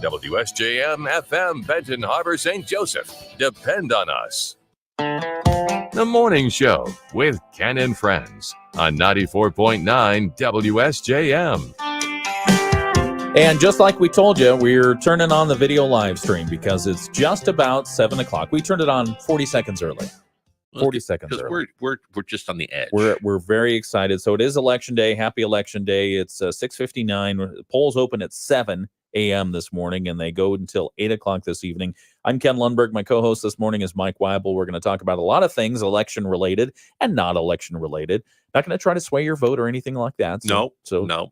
WSJM FM, Benton Harbor, St. Joseph. Depend on us. The Morning Show with Ken and Friends on 94.9 WSJM. And just like we told you, we're turning on the video live stream because it's just about 7 o'clock. We turned it on 40 seconds early. 40 seconds early. We're just on the edge. We're very excited. So it is Election Day. Happy Election Day. It's 6:59. The polls open at 7 a.m. this morning, and they go until 8 o'clock this evening. I'm Ken Lundberg. My co-host this morning is Mike Weibel. We're going to talk about a lot of things election-related and not election-related. Not going to try to sway your vote or anything like that. So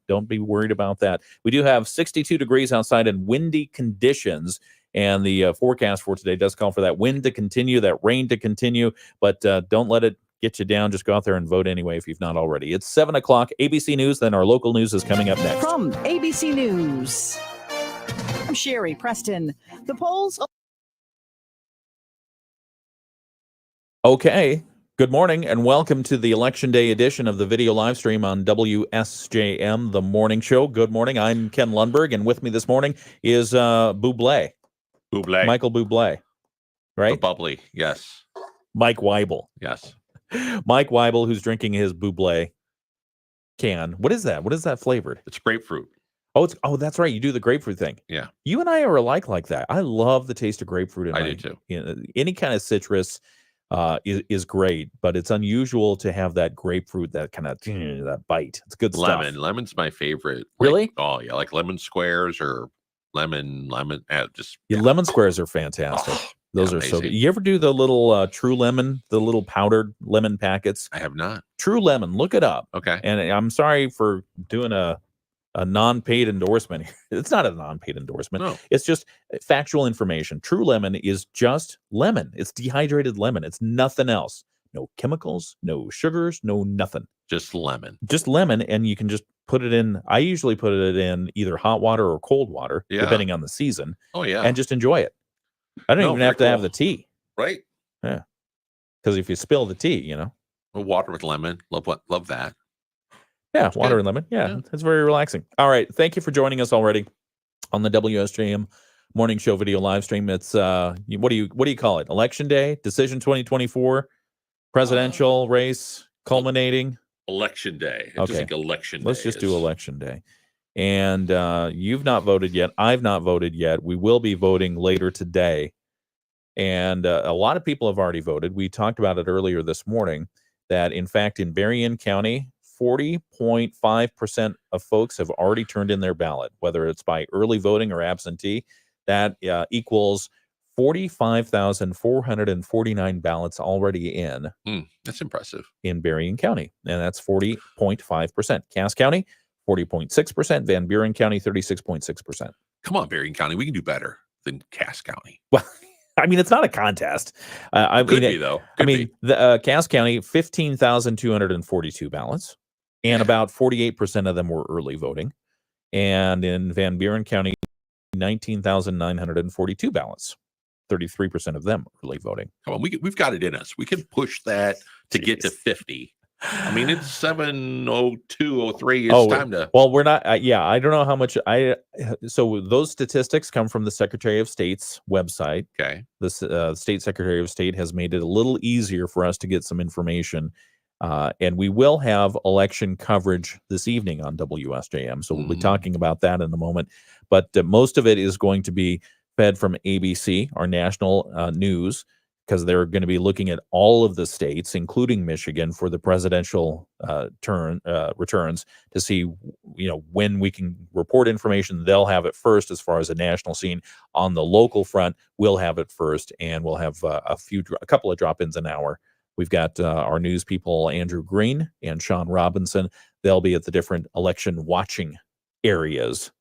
don't be worried about that. We do have 62 degrees outside and windy conditions. And the forecast for today does call for that wind to continue, that rain to continue, but don't let it get you down. Just go out there and vote anyway if you've not already. It's 7 o'clock, ABC News, then our local news is coming up next. From ABC News, I'm Sherry Preston. The polls... Okay, good morning and welcome to the Election Day edition of the video live stream on WSJM, The Morning Show. Good morning, I'm Ken Lundberg, and with me this morning is Bublé. Michael Bublé, right? The bubbly, yes. Mike Weibel. Yes. Mike Weibel, who's drinking his Bublé can. What is that? What is that flavored? It's grapefruit. Oh, that's right. You do the grapefruit thing. Yeah. You and I are alike like that. I love the taste of grapefruit. I do too. Any kind of citrus is great, but it's unusual to have that grapefruit, that kind of that bite. It's good stuff. Lemon's my favorite. Really? Like lemon squares or lemon. Lemon squares are fantastic. Those are so good. You ever do the little True Lemon, the little powdered lemon packets? I have not. True Lemon, look it up. Okay. And I'm sorry for doing a non-paid endorsement here. It's not a non-paid endorsement. No. It's just factual information. True Lemon is just lemon. It's dehydrated lemon. It's nothing else. No chemicals, no sugars, no nothing. Just lemon. Just lemon, and you can just put it in. I usually put it in either hot water or cold water, depending on the season. Oh, yeah. And just enjoy it. I don't even have to have the tea. Right. Yeah. Because if you spill the tea, Water with lemon. Love that. Yeah, water and lemon. Yeah, it's very relaxing. All right. Thank you for joining us already on the WSJM Morning Show video live stream. It's what do you call it? Election Day, Decision 2024, presidential race culminating. Election Day. Okay. Just like Election Day. Let's just do Election Day. And you've not voted yet. I've not voted yet. We will be voting later today. And a lot of people have already voted. We talked about it earlier this morning that, in fact, in Berrien County, 40.5% of folks have already turned in their ballot, whether it's by early voting or absentee. That equals 45,449 ballots already in. That's impressive. In Berrien County, and that's 40.5%. Cass County, 40.6%. Van Buren County, 36.6%. Come on, Berrien County. We can do better than Cass County. Well, I mean, it's not a contest. Could be, though. The Cass County, 15,242 ballots, and about 48% of them were early voting. And in Van Buren County, 19,942 ballots, 33% of them early voting. Come on, we've got it in us. We can push that to get to 50. I mean, it's 7:02:03. It's time to. Well, we're not. I don't know how much So those statistics come from the Secretary of State's website. Okay. The State Secretary of State has made it a little easier for us to get some information, and we will have election coverage this evening on WSJM. So we'll be talking about that in a moment. But most of it is going to be fed from ABC, our national news, because they're going to be looking at all of the states, including Michigan, for the presidential returns to see, when we can report information. They'll have it first as far as the national scene. On the local front, we'll have it first, and we'll have a couple of drop-ins an hour. We've got our news people, Andrew Green and Sean Robinson. They'll be at the different election watching areas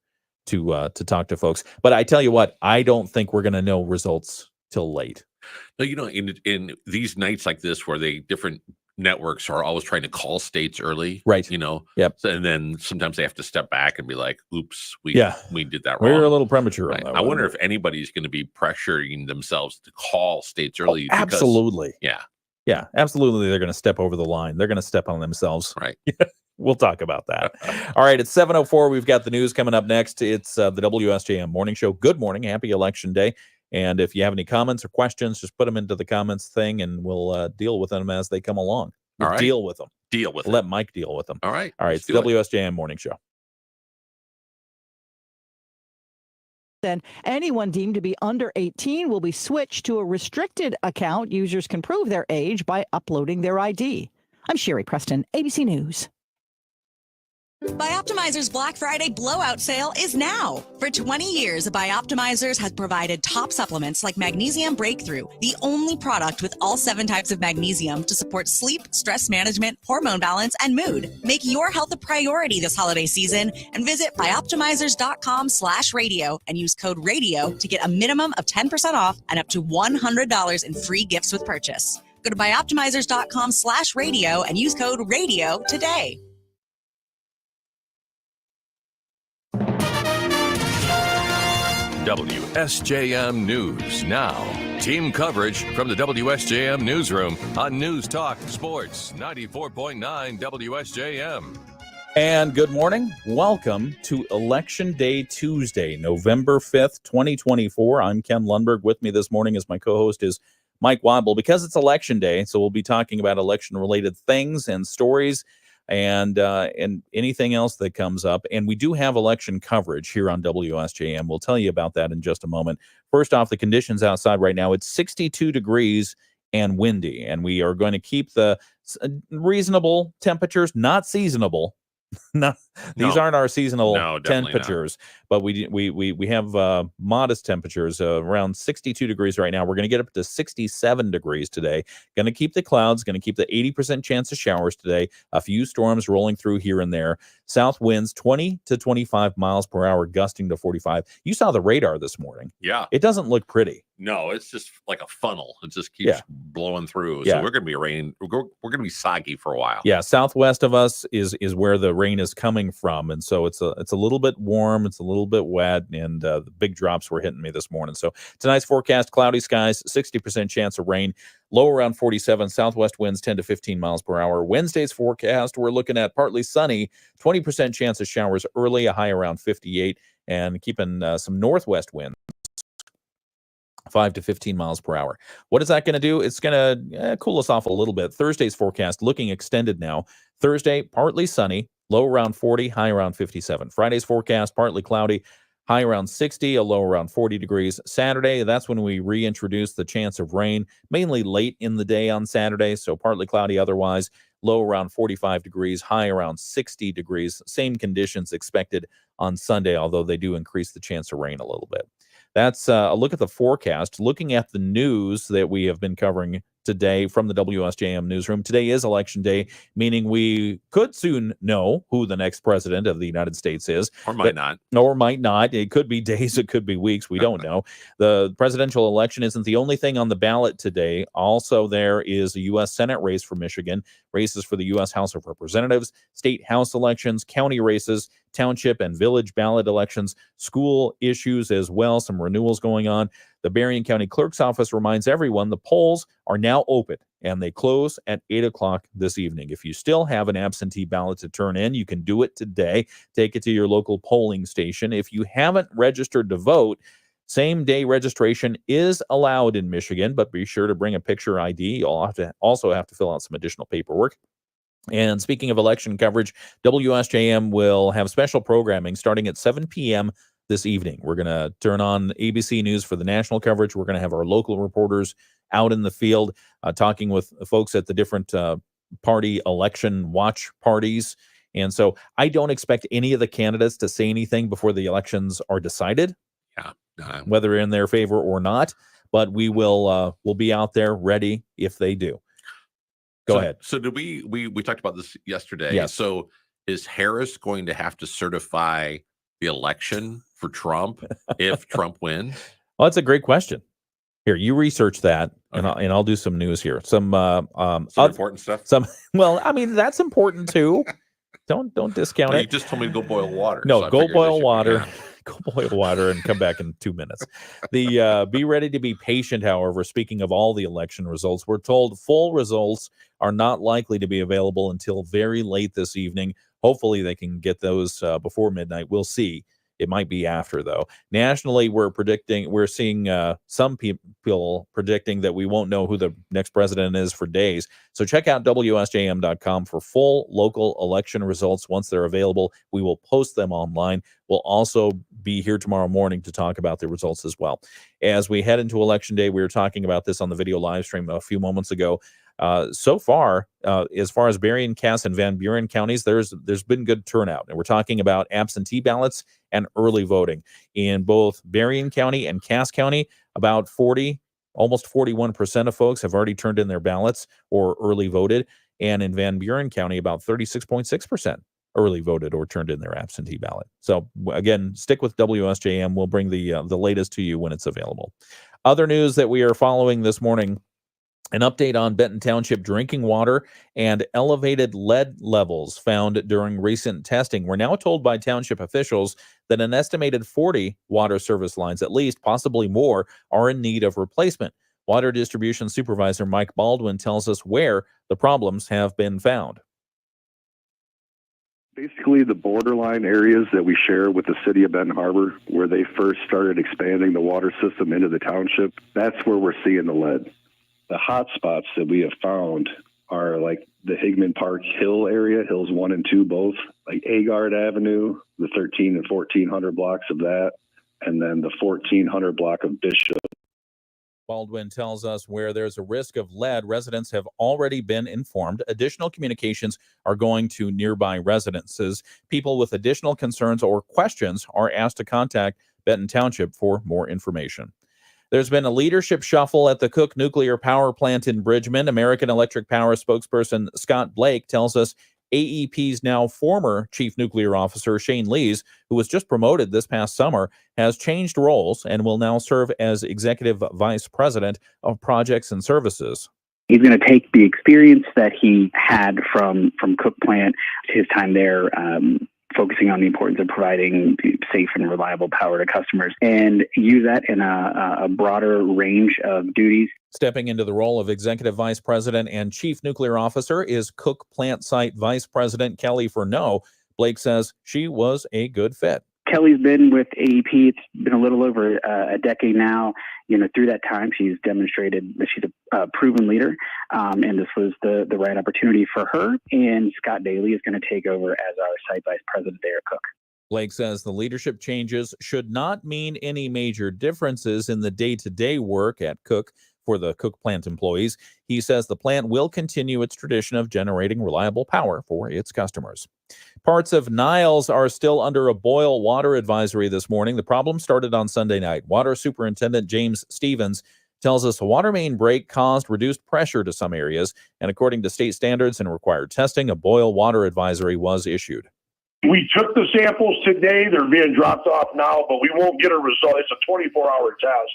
to talk to folks. But I tell you what, I don't think we're going to know results till late. No, in these nights like this, where different networks are always trying to call states early, right? Yep. So, and then sometimes they have to step back and be like, "Oops, we did that wrong. We were a little premature." Right. On that I wonder if anybody's going to be pressuring themselves to call states early. Oh, absolutely. Yeah, absolutely. They're going to step over the line. They're going to step on themselves. Right. We'll talk about that. All right, it's 7:04. We've got the news coming up next. It's the WSJM Morning Show. Good morning. Happy Election Day. And if you have any comments or questions, just put them into the comments thing, and we'll deal with them as they come along. We'll All right. deal with them. Deal with Let it. Mike deal with them. All right. All right, it's the WSJM Morning Show. Then anyone deemed to be under 18 will be switched to a restricted account. Users can prove their age by uploading their ID. I'm Sherry Preston, ABC News. Bioptimizer's Black Friday blowout sale is now. For 20 years, Bioptimizers has provided top supplements like Magnesium Breakthrough, the only product with all 7 types of magnesium to support sleep, stress management, hormone balance, and mood. Make your health a priority this holiday season and visit bioptimizers.com/radio and use code RADIO to get a minimum of 10% off and up to $100 in free gifts with purchase. Go to bioptimizers.com/radio and use code RADIO today. WSJM News Now. Team coverage from the WSJM Newsroom on News Talk Sports 94.9 WSJM. And good morning. Welcome to Election Day Tuesday, November 5th, 2024. I'm Ken Lundberg. With me this morning as my co-host is Mike Weibel. Because it's Election Day, so we'll be talking about election-related things and stories and anything else that comes up. And we do have election coverage here on WSJM. We'll tell you about that in just a moment. First off, the conditions outside right now, it's 62 degrees and windy, and we are going to keep the reasonable temperatures, not seasonable. These aren't our seasonal temperatures, but we have modest temperatures around 62 degrees right now. We're going to get up to 67 degrees today. Going to keep the clouds, going to keep the 80% chance of showers today. A few storms rolling through here and there. South winds 20 to 25 miles per hour, gusting to 45. You saw the radar this morning. Yeah. It doesn't look pretty. No, it's just like a funnel. It just keeps blowing through. So we're going to be rain. We're going to be soggy for a while. Yeah, southwest of us is where the rain is coming from, and so it's a little bit warm, it's a little bit wet, and the big drops were hitting me this morning. So tonight's forecast: cloudy skies, 60% chance of rain, low around 47, southwest winds 10 to 15 miles per hour. Wednesday's forecast, we're looking at partly sunny, 20% chance of showers early, a high around 58, and keeping some northwest winds 5 to 15 miles per hour. What is that going to do? It's going to cool us off a little bit. Thursday's forecast looking extended now. Thursday, partly sunny, low around 40, high around 57. Friday's forecast, partly cloudy, high around 60, a low around 40 degrees. Saturday, that's when we reintroduce the chance of rain, mainly late in the day on Saturday, so partly cloudy otherwise, low around 45 degrees, high around 60 degrees. Same conditions expected on Sunday, although they do increase the chance of rain a little bit. That's a look at the forecast. Looking at the news that we have been covering today from the WSJM newsroom. Today is Election Day, meaning we could soon know who the next president of the United States is. Or might not. Or might not. It could be days, it could be weeks. We don't know. The presidential election isn't the only thing on the ballot today. Also, there is a U.S. Senate race for Michigan, races for the U.S. House of Representatives, state house elections, county races, township and village ballot elections, school issues as well, some renewals going on. The Berrien County Clerk's Office reminds everyone the polls are now open and they close at 8 o'clock this evening. If you still have an absentee ballot to turn in, you can do it today. Take it to your local polling station. If you haven't registered to vote, same-day registration is allowed in Michigan, but be sure to bring a picture ID. You'll also have to fill out some additional paperwork. And speaking of election coverage, WSJM will have special programming starting at 7 p.m. this evening. We're going to turn on ABC News for the national coverage. We're going to have our local reporters out in the field talking with folks at the different party election watch parties. And so I don't expect any of the candidates to say anything before the elections are decided, whether in their favor or not. But we will we'll be out there ready if they do. Go ahead. So did we talked about this yesterday. Yes. So is Harris going to have to certify the election for Trump if Trump wins? Well, that's a great question. Here, you research that, Okay. and I'll do some news here. Some Important stuff. Well, I mean, that's important too. Don't discount Well, it. you just told me to go boil water. No, so I go figured boil this- water. yeah. Go boil water and come back in 2 minutes. Be ready to be patient, however. Speaking of all the election results, we're told full results are not likely to be available until very late this evening. Hopefully they can get those before midnight. We'll see. It might be after, though. Nationally, we're seeing some people predicting that we won't know who the next president is for days. So check out WSJM.com for full local election results. Once they're available, we will post them online. We'll also be here tomorrow morning to talk about the results as well. As we head into Election Day, we were talking about this on the video live stream a few moments ago. So far, as far as Berrien, Cass, and Van Buren counties, there's been good turnout. And we're talking about absentee ballots and early voting. In both Berrien County and Cass County, about almost 41% of folks have already turned in their ballots or early voted. And in Van Buren County, about 36.6% early voted or turned in their absentee ballot. So again, stick with WSJM. We'll bring the latest to you when it's available. Other news that we are following this morning: an update on Benton Township drinking water and elevated lead levels found during recent testing. We're now told by township officials that an estimated 40 water service lines, at least, possibly more, are in need of replacement. Water Distribution Supervisor Mike Baldwin tells us where the problems have been found. Basically, the borderline areas that we share with the city of Benton Harbor, where they first started expanding the water system into the township, that's where we're seeing the lead. The hot spots that we have found are like the Higman Park Hill area, Hills 1 and 2 both, like Agard Avenue, the 13 and 1400 blocks of that, and then the 1400 block of Bishop. Baldwin tells us where there's a risk of lead, residents have already been informed. Additional communications are going to nearby residences. People with additional concerns or questions are asked to contact Benton Township for more information. There's been a leadership shuffle at the Cook Nuclear Power Plant in Bridgman. American Electric Power spokesperson Scott Blake tells us AEP's now former Chief Nuclear Officer Shane Lees, who was just promoted this past summer, has changed roles and will now serve as Executive Vice President of Projects and Services. He's going to take the experience that he had from Cook Plant, his time there, focusing on the importance of providing safe and reliable power to customers, and use that in a broader range of duties. Stepping into the role of Executive Vice President and Chief Nuclear Officer is Cook Plant Site Vice President Kelly Furneaux. Blake says she was a good fit. Kelly's been with AEP. It's been a little over a decade now. Through that time, she's demonstrated that she's a proven leader, and this was the right opportunity for her. And Scott Daly is going to take over as our site vice president there at Cook. Blake says the leadership changes should not mean any major differences in the day-to-day work at Cook for the Cook Plant employees. He says the plant will continue its tradition of generating reliable power for its customers. Parts of Niles are still under a boil water advisory this morning. The problem started on Sunday night. Water Superintendent James Stevens tells us a water main break caused reduced pressure to some areas, and according to state standards and required testing, a boil water advisory was issued. We took the samples today. They're being dropped off now, but we won't get a result. It's a 24-hour test,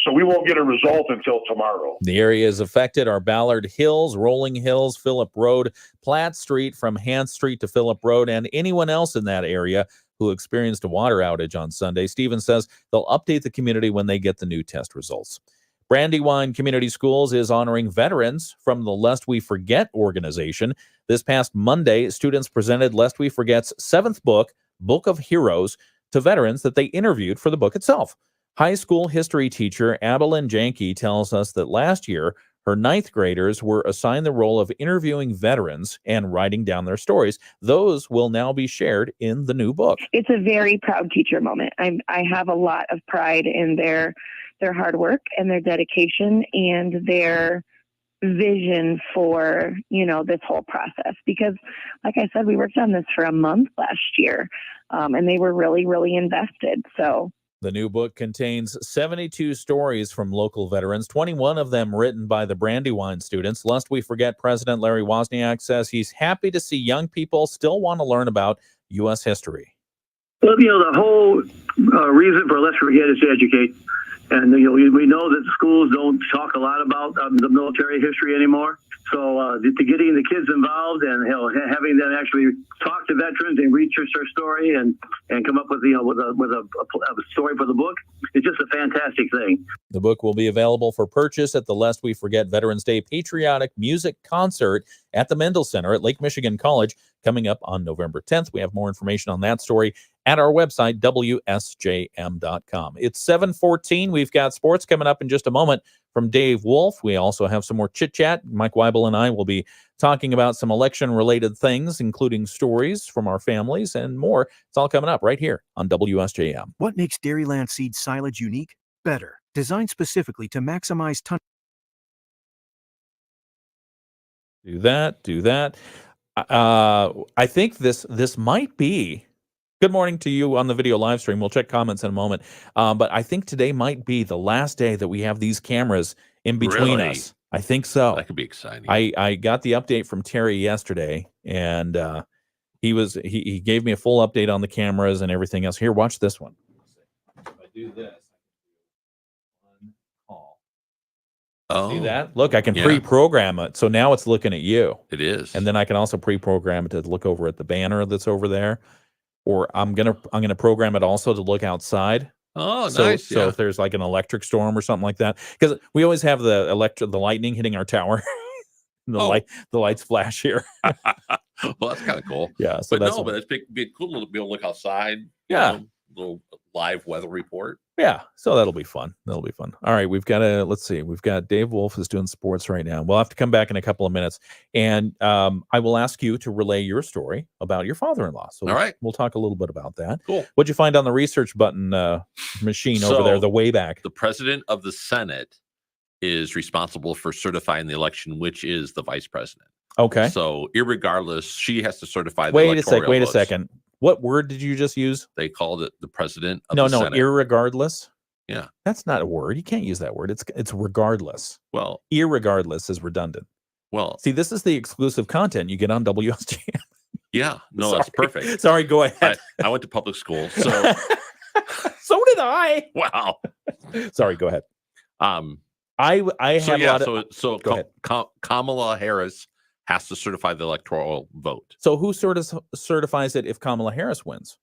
so we won't get a result until tomorrow. The areas affected are Ballard Hills, Rolling Hills, Phillip Road, Platt Street from Hance Street to Phillip Road, and anyone else in that area who experienced a water outage on Sunday. Stevens says they'll update the community when they get the new test results. Brandywine Community Schools is honoring veterans from the Lest We Forget organization. This past Monday, students presented Lest We Forget's 7th book, Book of Heroes, to veterans that they interviewed for the book itself. High school history teacher Abilyn Janke tells us that last year, her 9th graders were assigned the role of interviewing veterans and writing down their stories. Those will now be shared in the new book. It's a very proud teacher moment. I have a lot of pride in their hard work and their dedication and their vision for, this whole process. Because like I said, we worked on this for a month last year, and they were really, really invested. So the new book contains 72 stories from local veterans, 21 of them written by the Brandywine students. Lest We Forget, President Larry Wozniak says he's happy to see young people still want to learn about U.S. history. Well, the whole reason for Lest We Forget is to educate. And we know that schools don't talk a lot about the military history anymore. So to getting the kids involved and having them actually talk to veterans and research their story and come up with a story for the book, it's just a fantastic thing. The book will be available for purchase at the Lest We Forget Veterans Day Patriotic Music Concert at the Mendel Center at Lake Michigan College coming up on November 10th. We have more information on that story at our website, WSJM.com. It's 7:14. We've got sports coming up in just a moment from Dave Wolf. We also have some more chit-chat. Mike Weibel and I will be talking about some election-related things, including stories from our families and more. It's all coming up right here on WSJM. What makes Dairyland seed silage unique? Better. Designed specifically to maximize ton. Do that. I think this might be. Good morning to you on the video live stream. We'll check comments in a moment. But I think today might be the last day that we have these cameras in between us. I think so. That could be exciting. I got the update from Terry yesterday, and he gave me a full update on the cameras and everything else. Here, watch this one. If I do this, one call. Oh, see that? Look, I can pre-program it. So now it's looking at you. It is. And then I can also pre-program it to look over at the banner that's over there. Or I'm gonna program it also to look outside. Oh, so, nice. So if there's like an electric storm or something like that, because we always have the lightning hitting our tower. The lights flash here. Well, that's kind of cool. Yeah. So but it's be cool to be able to look outside. Little live weather report. Yeah. So that'll be fun. All right. We've got Dave Wolf is doing sports right now. We'll have to come back in a couple of minutes, and I will ask you to relay your story about your father-in-law. So all right. We'll talk a little bit about that. Cool. What'd you find on the research button machine over there, the Wayback? The president of the Senate is responsible for certifying the election, which is the vice president. Okay. So irregardless, she has to certify the Wait electoral a second. What word did you just use? They called it the president of the Senate. Irregardless. Yeah. That's not a word. You can't use that word. It's regardless. Well, irregardless is redundant. Well, see, this is the exclusive content you get on WSJM. Yeah. No, that's perfect. Sorry, go ahead. I went to public school, so so did I. Wow. Sorry, go ahead. I have a lot of Kamala Harris has to certify the electoral vote. So who sort of certifies it if Kamala Harris wins?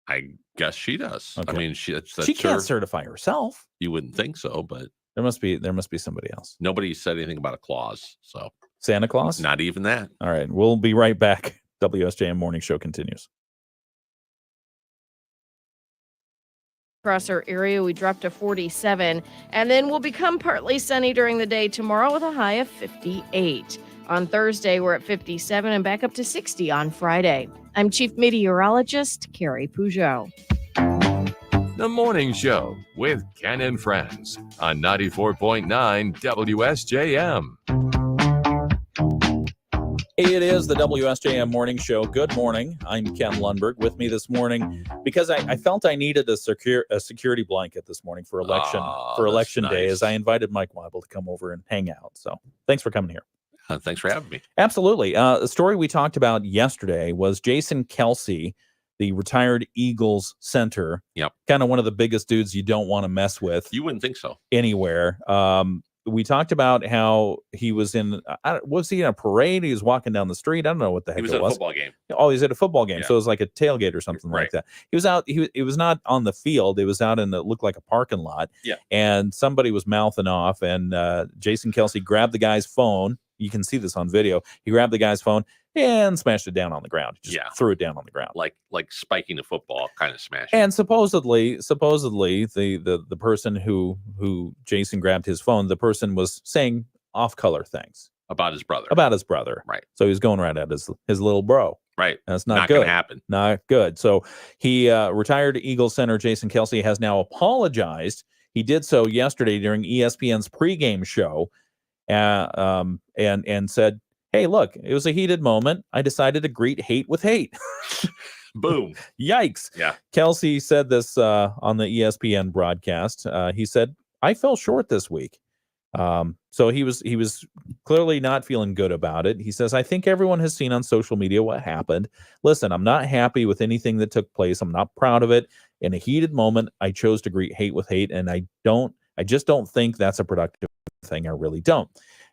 I guess she does. Okay. I mean, she can't certify herself. You wouldn't think so, but there must be somebody else. Nobody said anything about a clause. So Santa Claus? Not even that. All right. We'll be right back. WSJM Morning Show continues. Across our area, we dropped to 47, and then we'll become partly sunny during the day tomorrow with a high of 58. On Thursday, we're at 57 and back up to 60 on Friday. I'm Chief Meteorologist Carrie Peugeot. The Morning Show with Ken and Friends on 94.9 WSJM. It is the WSJM Morning Show. Good morning. I'm Ken Lundberg. With me this morning, because I felt I needed a security blanket this morning for election day, as I invited Mike Weibel to come over and hang out. So thanks for coming here. Thanks for having me. Absolutely. The story we talked about yesterday was Jason Kelce, the retired Eagles center. Yep. Kind of one of the biggest dudes you don't want to mess with. You wouldn't think so. Anywhere. We talked about how he was was he in a parade? He was walking down the street. I don't know what the heck it was. He was at a football game. Oh, he was at a football game. Yeah. So it was like a tailgate or something like that. He was out. It was not on the field. It was out in looked like a parking lot. Yeah. And somebody was mouthing off, and Jason Kelce grabbed the guy's phone. You can see this on video. He grabbed the guy's phone and smashed it down on the ground. Just threw it down on the ground. Like spiking a football, kind of smashing. And supposedly the person who Jason grabbed his phone, the person was saying off-color things. About his brother. Right. So he was going right at his little bro. Right. That's not going good. to happen. Not good. So he retired Eagles center Jason Kelce has now apologized. He did so yesterday during ESPN's pregame show. And said, hey, look, it was a heated moment. I decided to greet hate with hate. Boom. Yikes. Yeah. Kelce said this on the ESPN broadcast. He said, I fell short this week. So he was clearly not feeling good about it. He says, I think everyone has seen on social media what happened. Listen, I'm not happy with anything that took place. I'm not proud of it. In a heated moment, I chose to greet hate with hate. And I just don't think that's a productive thing. I really don't.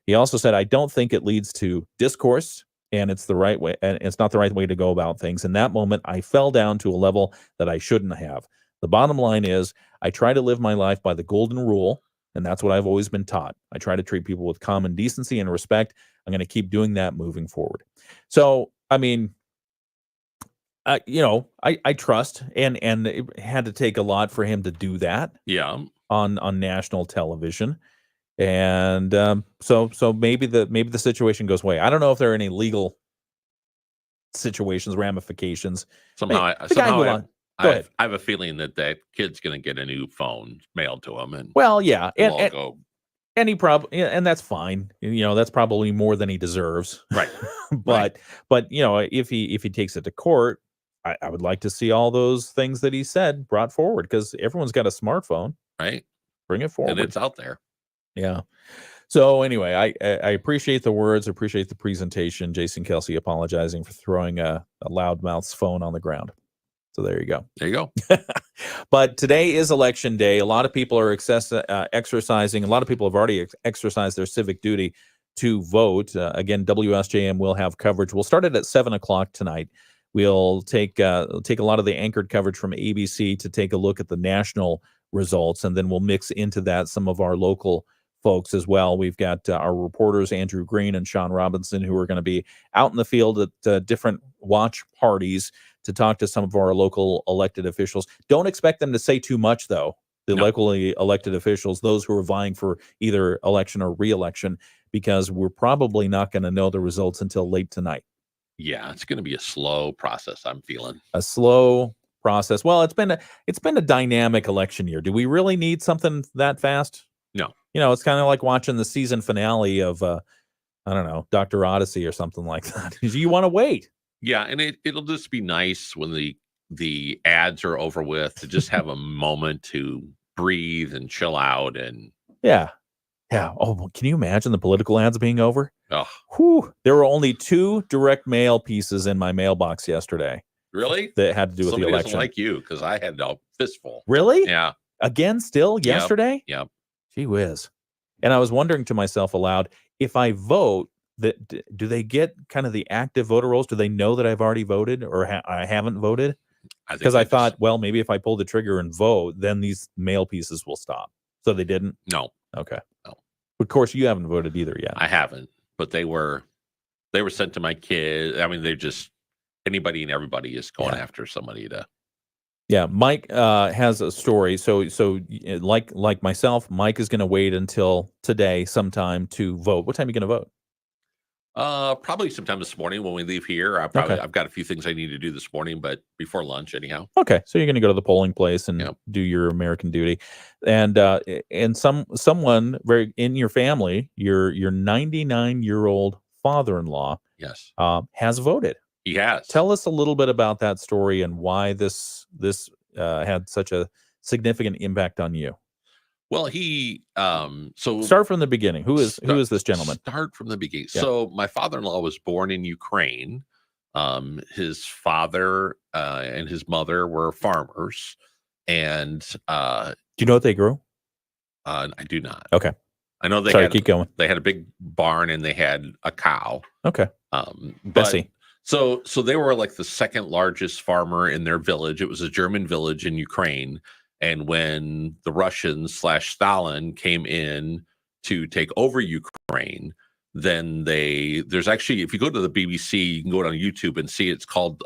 He also said, I don't think it leads to discourse, and it's the right way, and it's not the right way to go about things. In that moment, I fell down to a level that I shouldn't have. The bottom line is I try to live my life by the golden rule, and that's what I've always been taught. I try to treat people with common decency and respect. I'm going to keep doing that moving forward. So, I mean, I trust, and it had to take a lot for him to do that. Yeah. On national television. And so maybe the situation goes away. I don't know if there are any legal situations, ramifications. Somehow I have a feeling that kid's going to get a new phone mailed to him, and and he probably, and that's fine. That's probably more than he deserves, right? but if he takes it to court, I would like to see all those things that he said brought forward, because everyone's got a smartphone, right? Bring it forward, and it's out there. Yeah. So anyway, I appreciate the words, appreciate the presentation. Jason Kelsey apologizing for throwing a loudmouth's phone on the ground. So there you go. There you go. But today is election day. A lot of people are exercising. A lot of people have already exercised their civic duty to vote. Again, WSJM will have coverage. We'll start it at 7:00 tonight. We'll take a lot of the anchored coverage from ABC to take a look at the national results, and then we'll mix into that some of our local folks as well. We've got our reporters, Andrew Green and Sean Robinson, who are going to be out in the field at different watch parties to talk to some of our local elected officials. Don't expect them to say too much, though. The locally elected officials, those who are vying for either election or re-election, because we're probably not going to know the results until late tonight. Yeah, it's going to be a slow process, I'm feeling. A slow process. Well, it's been a dynamic election year. Do we really need something that fast? No. It's kind of like watching the season finale of I don't know, Dr. Odyssey or something like that. You want to wait. Yeah, and it'll just be nice when the ads are over with to just have a moment to breathe and chill out. And yeah. Oh, can you imagine the political ads being over? Oh, whew. There were only 2 direct mail pieces in my mailbox yesterday. Really? That had to do with the election. Like you, because I had a fistful. Really? Yeah. Again, still yesterday? Yep. Gee whiz. And I was wondering to myself aloud, if I vote, do they get kind of the active voter rolls? Do they know that I've already voted or I haven't voted? Because I thought, well, maybe if I pull the trigger and vote, then these mail pieces will stop. So they didn't? No. Okay. No. Of course, you haven't voted either yet. I haven't, but they were sent to my kids. I mean, they're just, anybody and everybody is going after somebody to. Yeah, Mike has a story. So like myself, Mike is going to wait until today sometime to vote. What time are you going to vote? Probably sometime this morning when we leave here. I've got a few things I need to do this morning, but before lunch anyhow. Okay, so you're going to go to the polling place and do your American duty, and someone very in your family, your 99-year-old father-in-law, yes, has voted. He has. Tell us a little bit about that story and why this had such a significant impact on you. Well, so start from the beginning. Who is this gentleman? Start from the beginning. Yeah. So my father-in-law was born in Ukraine. His father and his mother were farmers, and do you know what they grew? I do not. Okay. I know keep going. They had a big barn and they had a cow. Okay. Bessie. So they were like the second largest farmer in their village. It was a German village in Ukraine. And when the Russians / Stalin came in to take over Ukraine, then there's actually, if you go to the BBC, you can go on YouTube and see it's called,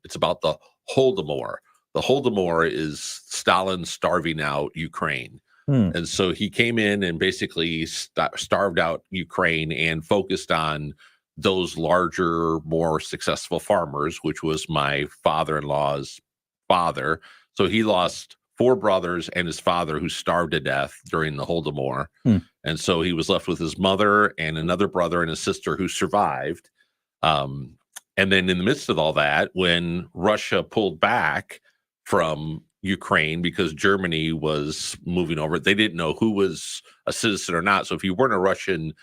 it's about the Holodomor. The Holodomor is Stalin starving out Ukraine. And so he came in and basically starved out Ukraine and focused on those larger, more successful farmers, which was my father-in-law's father. So he lost 4 brothers and his father, who starved to death during the Holodomor. And so he was left with his mother and another brother and a sister who survived. And then in the midst of all that, when Russia pulled back from Ukraine because Germany was moving over, they didn't know who was a citizen or not. So if you weren't a Russian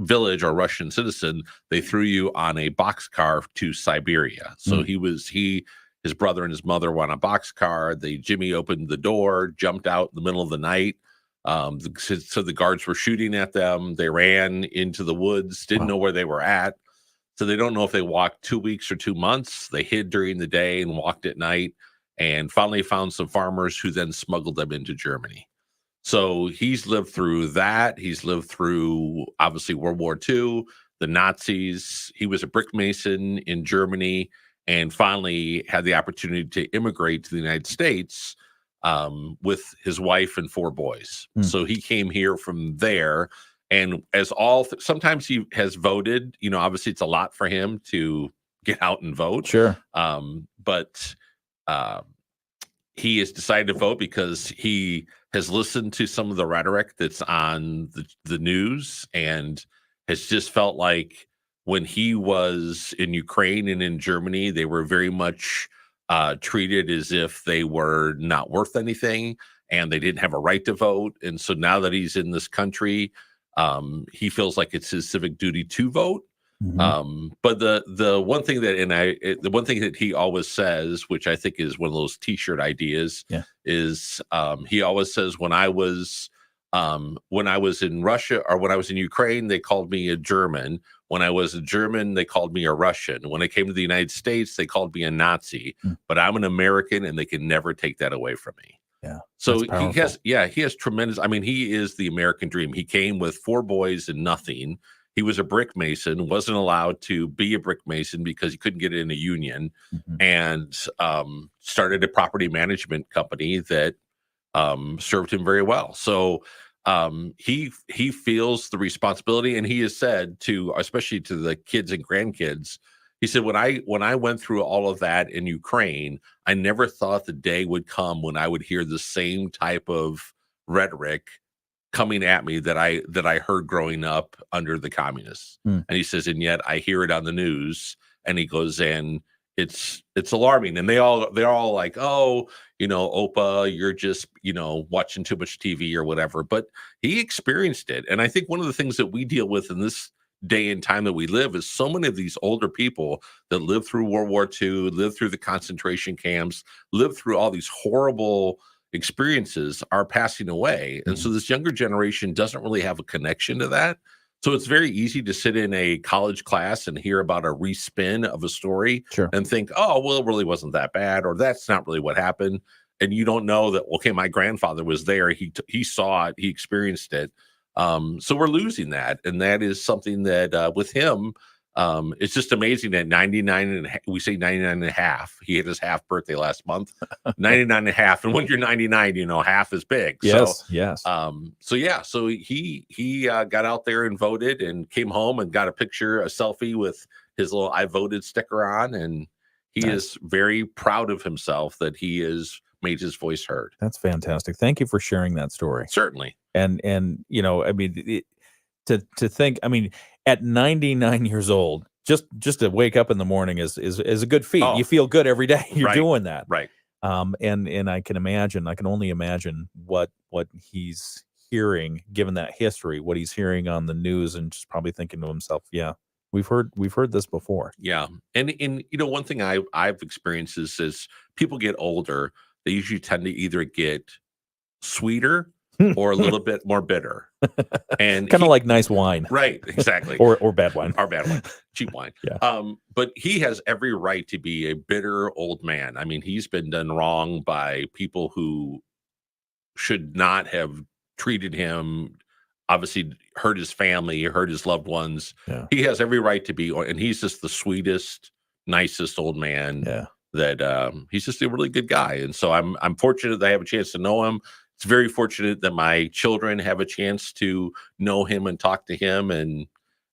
village or Russian citizen, they threw you on a boxcar to Siberia. So his brother and his mother were on a boxcar. Jimmy opened the door, jumped out in the middle of the night, So the guards were shooting at them. They ran into the woods, didn't know where they were at. So they don't know if they walked 2 weeks or 2 months. They hid during the day and walked at night, and finally found some farmers who then smuggled them into Germany. So he's lived through that. He's lived through, obviously, World War II, the Nazis. He was a brick mason in Germany and finally had the opportunity to immigrate to the United States with his wife and 4 boys. So he came here from there. And as sometimes he has voted, obviously it's a lot for him to get out and vote. Sure. But he has decided to vote because he has listened to some of the rhetoric that's on the news and has just felt like when he was in Ukraine and in Germany, they were very much treated as if they were not worth anything and they didn't have a right to vote. And so now that he's in this country, he feels like it's his civic duty to vote. But the one thing that he always says, which I think is one of those T-shirt ideas, is he always says, when I was in Russia or when I was in Ukraine, they called me a German. When I was a German, they called me a Russian. When I came to the United States, they called me a Nazi. But I'm an American, and they can never take that away from me. Yeah. So he has tremendous. I mean, he is the American dream. He came with 4 boys and nothing. He was a brick mason, wasn't allowed to be a brick mason because he couldn't get in a union, and started a property management company that served him very well. So he feels the responsibility, and he has said to, especially to the kids and grandkids, he said, when I went through all of that in Ukraine, I never thought the day would come when I would hear the same type of rhetoric coming at me that I heard growing up under the communists. And he says, and yet I hear it on the news. And he goes, and it's alarming. And they're all like, oh, Opa, you're just, watching too much TV or whatever. But he experienced it. And I think one of the things that we deal with in this day and time that we live is so many of these older people that lived through World War II, lived through the concentration camps, lived through all these horrible experiences are passing away. And so this younger generation doesn't really have a connection to that. So it's very easy to sit in a college class and hear about a respin of a story and think, oh, well, it really wasn't that bad, or that's not really what happened. And you don't know that, okay, my grandfather was there. He saw it. He experienced it. So we're losing that. And that is something that with him, it's just amazing that 99 and we say 99 and a half. He had his half birthday last month, 99 and a half. And when you're 99, half is big. Yes. So he got out there and voted and came home and got a selfie with his little I voted sticker on. And he is very proud of himself that he has made his voice heard. That's fantastic. Thank you for sharing that story. Certainly. And I mean, to think, I mean, at 99 years old, just to wake up in the morning is a good feat. You feel good every day you're doing that. Right. And I can only imagine what he's hearing, given that history, what he's hearing on the news, and just probably thinking to himself, yeah, we've heard this before. Yeah. And one thing I've experienced is as people get older, they usually tend to either get sweeter or a little bit more bitter, and kind of like nice wine, right? Exactly, or bad wine, cheap wine. Yeah. But he has every right to be a bitter old man. I mean, he's been done wrong by people who should not have treated him. Obviously, hurt his family, hurt his loved ones. Yeah. He has every right to be, and he's just the sweetest, nicest old man. Yeah. That he's just a really good guy, and so I'm fortunate that I have a chance to know him. It's very fortunate that my children have a chance to know him and talk to him. And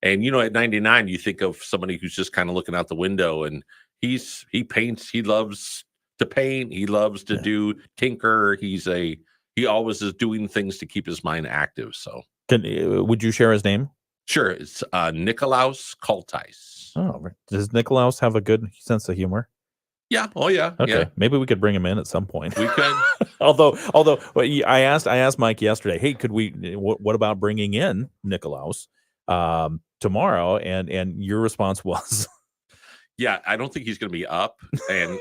at 99, you think of somebody who's just kind of looking out the window, and he paints. He loves to paint. He loves to do tinker. He always is doing things to keep his mind active. So would you share his name? Sure. It's Nikolaus Kultais. Oh, does Nikolaus have a good sense of humor? Yeah. Oh, yeah. Okay. Yeah. Maybe we could bring him in at some point. We could. although I asked Mike yesterday, hey, could we? What about bringing in Nikolaus tomorrow? And your response was, yeah, I don't think he's going to be up, and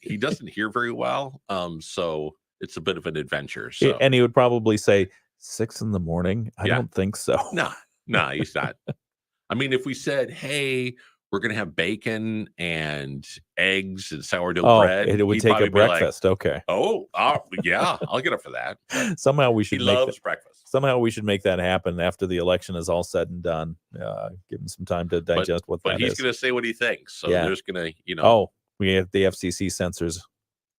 he doesn't hear very well. So it's a bit of an adventure. So. And he would probably say, 6 in the morning? I Yeah. don't think so. No, he's not. I mean, if we said, "Hey, we're gonna have bacon and eggs and sourdough bread," it would he'd take probably a be like, breakfast. Okay. Yeah, I'll get up for that. But Somehow we he should make loves breakfast. somehow we should make that happen after the election is all said and done. Give him some time to digest what But that he's is. gonna say what he thinks. So Yeah. there's gonna, We have the FCC censors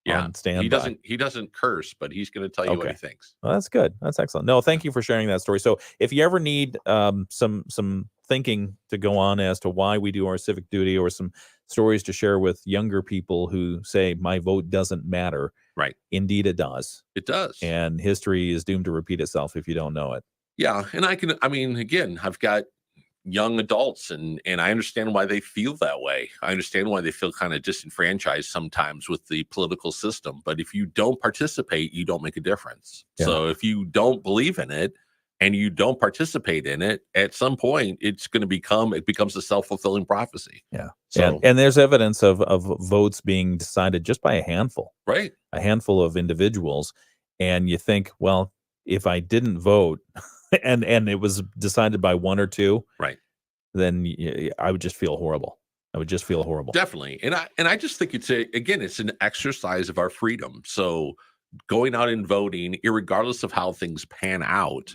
on standby. he doesn't curse, but he's gonna tell you what he Okay. thinks. Well, that's good. That's excellent. No, thank you for sharing that story. So if you ever need some thinking to go on as to why we do our civic duty, or some stories to share with younger people who say my vote doesn't matter, Right. indeed it does. It does. And history is doomed to repeat itself if you don't know it. Yeah, and again, I've got young adults, and I understand why they feel that way. I understand why they feel kind of disenfranchised sometimes with the political system. But if you don't participate, you don't make a difference. Yeah. So if you don't believe in it and you don't participate in it, at some point it becomes a self-fulfilling prophecy. Yeah. So And there's evidence of votes being decided just by a handful of individuals. And you think, well, if I didn't vote and it was decided by one or two, right, then I would just feel horrible. Definitely. And I just think it's an exercise of our freedom. So going out and voting, irregardless of how things pan out,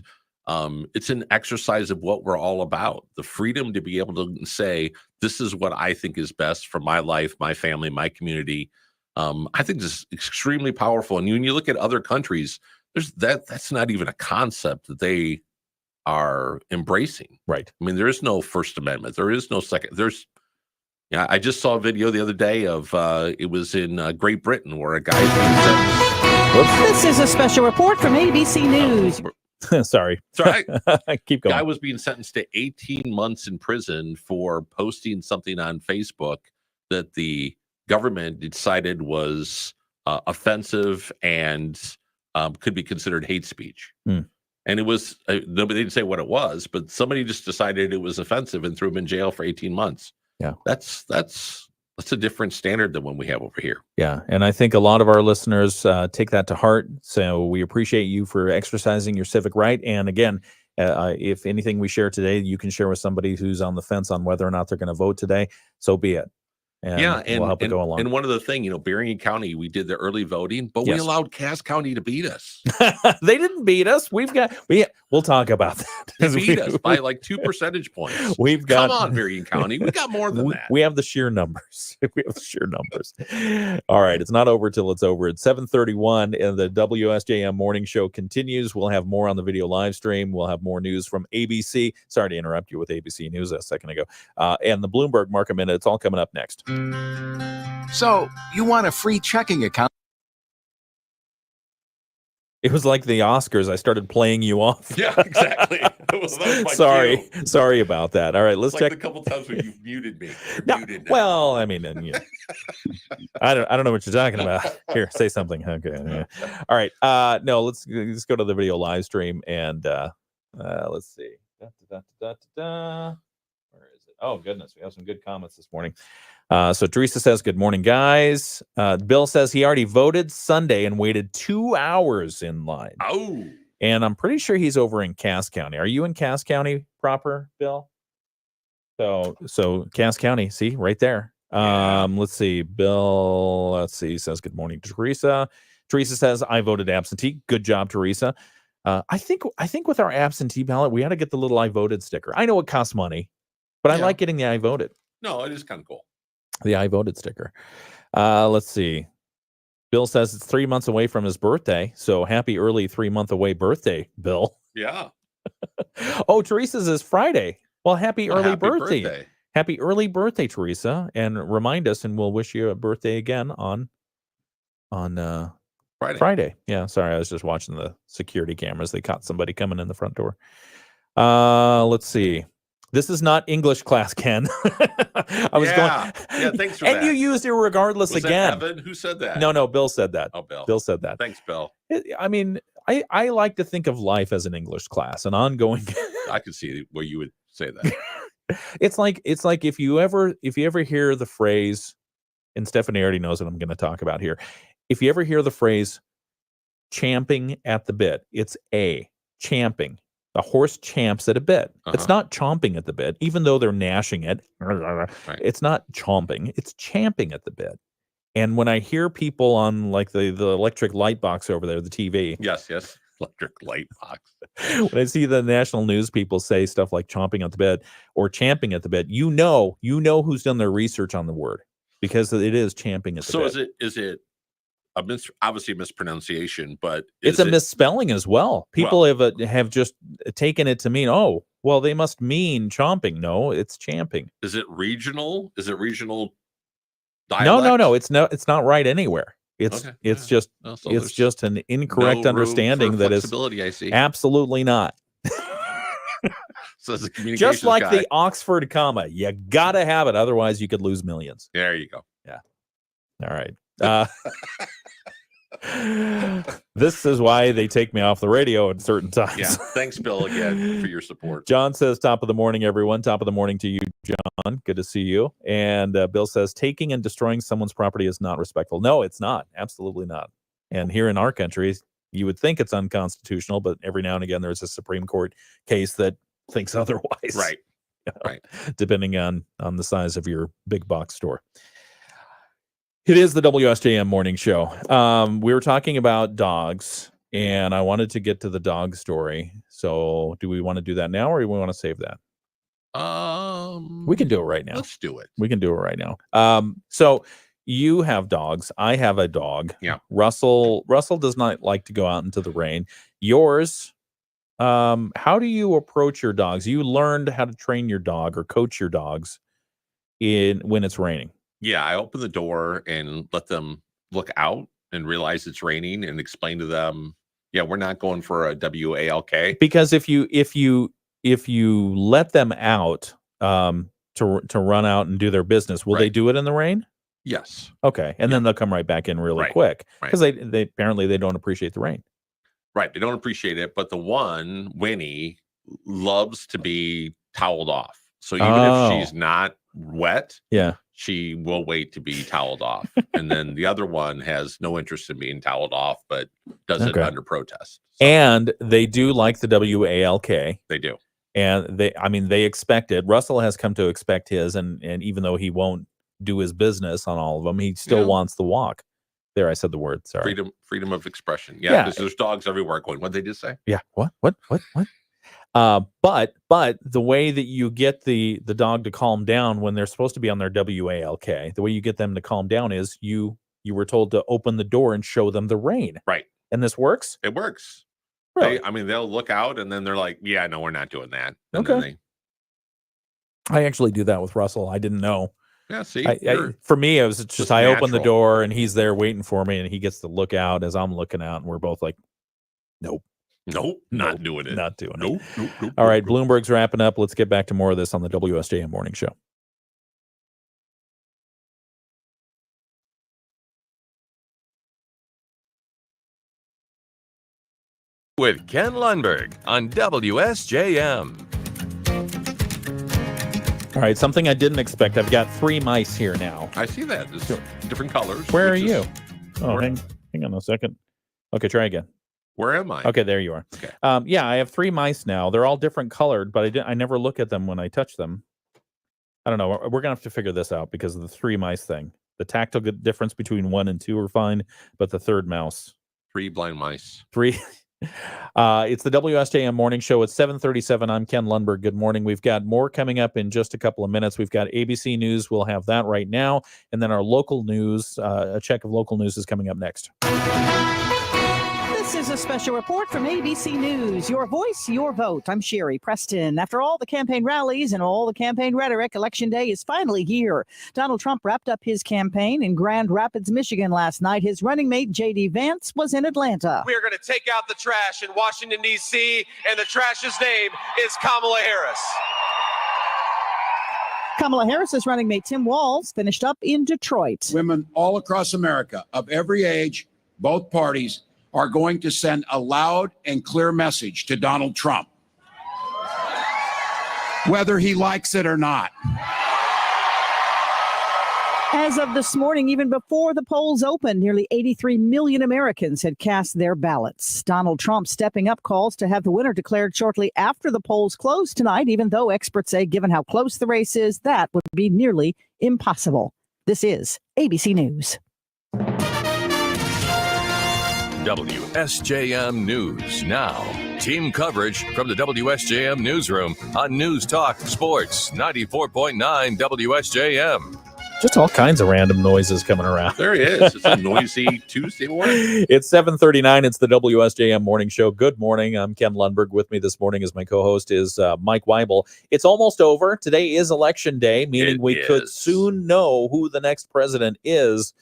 it's an exercise of what we're all about. The freedom to be able to say, this is what I think is best for my life, my family, my community. I think this is extremely powerful. And when you look at other countries, that's not even a concept that they are embracing. Right. I mean, there is no First Amendment. There is no second. I just saw a video the other day of it was in Great Britain where a guy This is a special report from ABC News. Sorry. Keep going. Guy was being sentenced to 18 months in prison for posting something on Facebook that the government decided was offensive and could be considered hate speech. And it was nobody didn't say what it was, but somebody just decided it was offensive and threw him in jail for 18 months. Yeah, that's a different standard than one we have over here. Yeah, and I think a lot of our listeners take that to heart. So we appreciate you for exercising your civic right. And again, if anything we share today, you can share with somebody who's on the fence on whether or not they're going to vote today. So be it. And we'll help it go along. And one of the things, Berrien County, we did the early voting, but we allowed Cass County to beat us. They didn't beat us. We'll talk about that. They beat us by like 2 percentage points. Come on, Berrien County. We got more than that. We have the sheer numbers. All right. It's not over till it's over. It's 7:31 and the WSJM morning show continues. We'll have more on the video live stream. We'll have more news from ABC. Sorry to interrupt you with ABC News a second ago. And the Bloomberg Market Minute. It's all coming up next. So, you want a free checking account? It was like the Oscars. I started playing you off. Yeah, exactly. That was my Sorry about that. All right, let's check. The couple times when you've muted me. Well, I mean, I don't know what you're talking about. Here, say something. Okay. Yeah. All right. No, let's go to the video live stream and let's see. Where is it? Oh goodness, we have some good comments this morning. So Teresa says, good morning, guys. Bill says he already voted Sunday and waited 2 hours in line. Oh. And I'm pretty sure he's over in Cass County. Are you in Cass County proper, Bill? So Cass County, see, right there. Let's see. Bill, he says, good morning, Teresa. Teresa says, I voted absentee. Good job, Teresa. I think with our absentee ballot, we ought to get the little I voted sticker. I know it costs money, but I like getting the I voted. No, it is kind of cool. The I voted sticker. Let's see. Bill says it's 3 months away from his birthday. So happy early 3 month away birthday, Bill. Yeah. Oh, Teresa's is Friday. Well, happy early birthday. birthday. Happy early birthday, Teresa. And remind us, and we'll wish you a birthday again on Friday. Yeah, sorry. I was just watching the security cameras. They caught somebody coming in the front door. Let's see. This is not English class, Ken. I was going. Yeah, thanks for and that. you used irregardless Was again. That Evan? Who said that? No, Bill said that. Oh, Bill. Bill said that. Thanks, Bill. I mean, I like to think of life as an English class, an ongoing. I could see where you would say that. It's like if you ever hear the phrase, and Stephanie already knows what I'm going to talk about here. If you ever hear the phrase champing at the bit, it's champing. A horse champs at a bit. It's Uh-huh. not chomping at the bit, even though they're gnashing it. Right. It's not chomping, it's champing at the bit. And when I hear people on like the electric light box over there, the TV, Yes. Electric light box. when I see the national news people say stuff like chomping at the bit or champing at the bit, you know who's done their research on the word, because it is champing at the bit. So is it obviously a mispronunciation, but It's a misspelling as well. People have just taken it to mean, oh, well, they must mean chomping. No, it's champing. Is it regional? Is it regional dialect? No. It's not right anywhere. It's Okay. it's just Well, so it's there's just an incorrect no room understanding for that is flexibility, I see. absolutely not. So as a Just communications like guy, the Oxford comma, you gotta have it, otherwise you could lose millions. there you go. All right. This is why they take me off the radio at certain times. Yeah. Thanks, Bill, again for your support. John says, top of the morning, everyone. Top of the morning to you, John. Good to see you. And Bill says, taking and destroying someone's property is not respectful. No, it's not. Absolutely not. And here in our country, you would think it's unconstitutional, but every now and again, there's a Supreme Court case that thinks otherwise. Right. You know, Right. Depending on the size of your big box store. It is the WSJM morning show. We were talking about dogs, and I wanted to get to the dog story. So do we want to do that now, or do we want to save that? We can do it right now. Let's do it. We can do it right now. So you have dogs. I have a dog. Yeah. Russell does not like to go out into the rain. Yours, how do you approach your dogs? You learned how to train your dog or coach your dogs when it's raining. Yeah, I open the door and let them look out and realize it's raining and explain to them, yeah, we're not going for a WALK. Because if you let them out to run out and do their business, will they do it in the rain? Yes. Okay, and then they'll come right back in really quick because they apparently they don't appreciate the rain. Right, they don't appreciate it, but the one, Winnie, loves to be toweled off. So even if she's not wet, she will wait to be toweled off. And then the other one has no interest in being toweled off, but does it under protest. And they do like the WALK. They do. And they expect it. Russell has come to expect his, and even though he won't do his business on all of them, he still wants the walk. There, I said the word. Sorry. Freedom of expression. Yeah, because there's dogs everywhere going, what'd they just say? Yeah. What? But the way that you get the dog to calm down when they're supposed to be on their WALK, the way you get them to calm down is you were told to open the door and show them the rain. Right. And this works? It works. Really? They'll look out and then they're like, yeah, no, we're not doing that. And okay. I actually do that with Russell. I didn't know. Yeah, see, for me, it was just I open the natural. door and he's there waiting for me, and he gets to look out as I'm looking out, and we're both like, nope, not doing it. Not doing it. Nope. All right, Bloomberg's wrapping up. Let's get back to more of this on the WSJM Morning Show. With Ken Lundberg on WSJM. All right, something I didn't expect. I've got 3 mice here now. I see that. It's different colors. Where are you? Hang on a second. Okay, try again. Where am I? Okay, there you are. Okay. Yeah, I have 3 mice now. They're all different colored, but I never look at them when I touch them. I don't know. We're gonna have to figure this out because of the 3 mice thing. The tactile difference between 1 and 2 are fine, but the third mouse. 3 blind mice. 3. It's the WSJM Morning Show at 7:37. I'm Ken Lundberg. Good morning. We've got more coming up in just a couple of minutes. We've got ABC News. We'll have that right now. And then our local news, a check of local news is coming up next. This is a special report from ABC News. Your voice, your vote. I'm Sherry Preston. After all the campaign rallies and all the campaign rhetoric, Election Day is finally here. Donald Trump wrapped up his campaign in Grand Rapids, Michigan last night. His running mate, J.D. Vance, was in Atlanta. We are going to take out the trash in Washington, D.C., and the trash's name is Kamala Harris. Kamala Harris's running mate, Tim Walz, finished up in Detroit. Women all across America of every age, both parties, are going to send a loud and clear message to Donald Trump, whether he likes it or not. As of this morning, even before the polls opened, nearly 83 million Americans had cast their ballots. Donald Trump stepping up calls to have the winner declared shortly after the polls close tonight, even though experts say, given how close the race is, that would be nearly impossible. This is ABC News. WSJM News Now. Team coverage from the WSJM Newsroom on News Talk Sports 94.9 WSJM. Just all kinds of random noises coming around. There he is. It's a noisy Tuesday morning. It's 7:39. It's the WSJM Morning Show. Good morning. I'm Ken Lundberg. With me this morning as my co-host is Mike Weibel. It's almost over. Today is Election Day, meaning we could soon know who the next president is.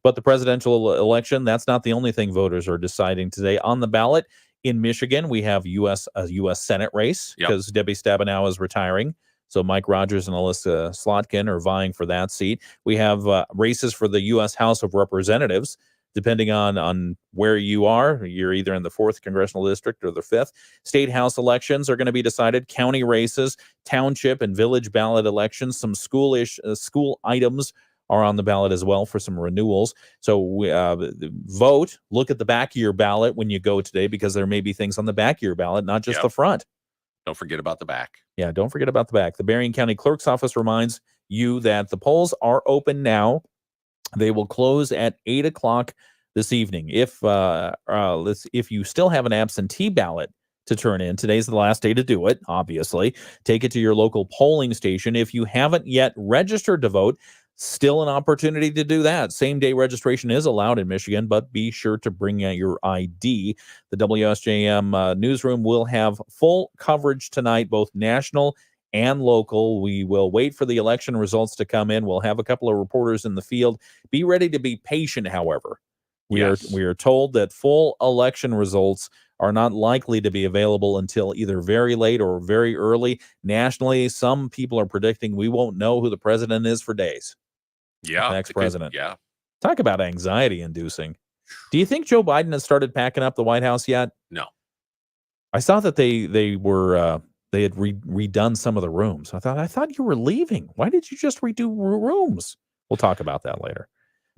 But the presidential election, that's not the only thing voters are deciding today. On the ballot in Michigan, we have a U.S. Senate race because Debbie Stabenow is retiring. So Mike Rogers and Alyssa Slotkin are vying for that seat. We have races for the U.S. House of Representatives, depending on where you are. You're either in the 4th Congressional District or the 5th. State House elections are going to be decided. County races, township and village ballot elections. Some school items are on the ballot as well for some renewals. So vote. Look at the back of your ballot when you go today, because there may be things on the back of your ballot, not just the front. Don't forget about the back. Yeah, don't forget about the back. The Berrien County Clerk's Office reminds you that the polls are open now. They will close at 8 o'clock this evening. If you still have an absentee ballot to turn in, today's the last day to do it, obviously. Take it to your local polling station. If you haven't yet registered to vote, still an opportunity to do that. Same-day registration is allowed in Michigan, but be sure to bring out your ID. The WSJM newsroom will have full coverage tonight, both national and local. We will wait for the election results to come in. We'll have a couple of reporters in the field. Be ready to be patient, however. We are told that full election results are not likely to be available until either very late or very early. Nationally, some people are predicting we won't know who the president is for days. Yeah. Next president. Yeah. Talk about anxiety inducing. Do you think Joe Biden has started packing up the White House yet? No. I saw that they had redone some of the rooms. I thought you were leaving. Why did you just redo rooms? We'll talk about that later.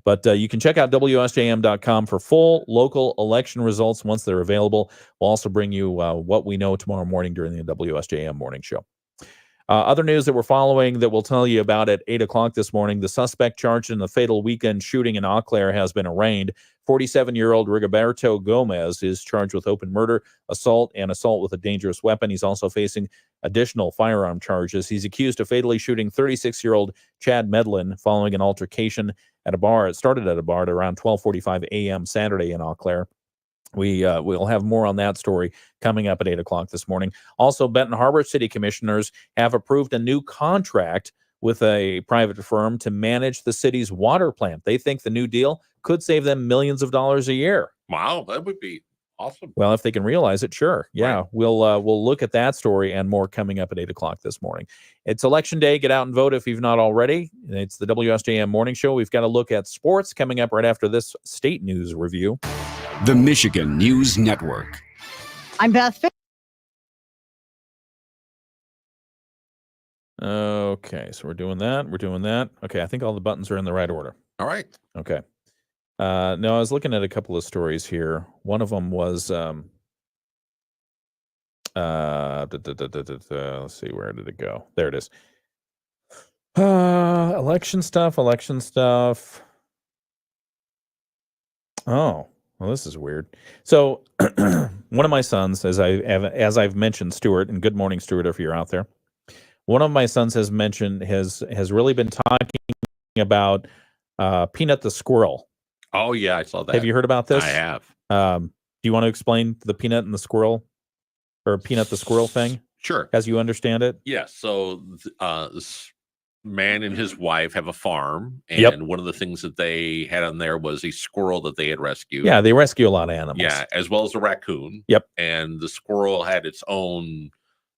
But you can check out WSJM.com for full local election results once they're available. We'll also bring you what we know tomorrow morning during the WSJM Morning Show. Other news that we're following that we'll tell you about at 8 o'clock this morning, the suspect charged in the fatal weekend shooting in Eau Claire has been arraigned. 47-year-old Rigoberto Gomez is charged with open murder, assault, and assault with a dangerous weapon. He's also facing additional firearm charges. He's accused of fatally shooting 36-year-old Chad Medlin following an altercation at a bar. It started at a bar at around 12:45 a.m. Saturday in Eau Claire. We'll have more on that story coming up at 8 o'clock this morning. Also, Benton Harbor City Commissioners have approved a new contract with a private firm to manage the city's water plant. They think the new deal could save them millions of dollars a year. Wow, that would be awesome. Well, if they can realize it, sure. Yeah, right. We'll look at that story and more coming up at 8 o'clock this morning. It's Election Day. Get out and vote if you've not already. It's the WSJM Morning Show. We've got a look at sports coming up right after this state news review. The Michigan News Network. I'm Beth Fick. Okay, so we're doing that. Okay, I think all the buttons are in the right order. All right. Okay. No, I was looking at a couple of stories here. One of them was, let's see, where did it go? There it is. Election stuff. Oh. Well, this is weird. So, one of my sons, as I've mentioned, Stuart, and good morning, Stuart, if you're out there. One of my sons has really been talking about Peanut the squirrel. Oh yeah, I saw that. Have you heard about this? I have. Do you want to explain the Peanut and the squirrel, or Peanut the squirrel thing? Sure. As you understand it. Yeah. So, this man and his wife have a farm, and one of the things that they had on there was a squirrel that they had rescued. Yeah, they rescue a lot of animals. Yeah, as well as a raccoon. Yep. And the squirrel had its own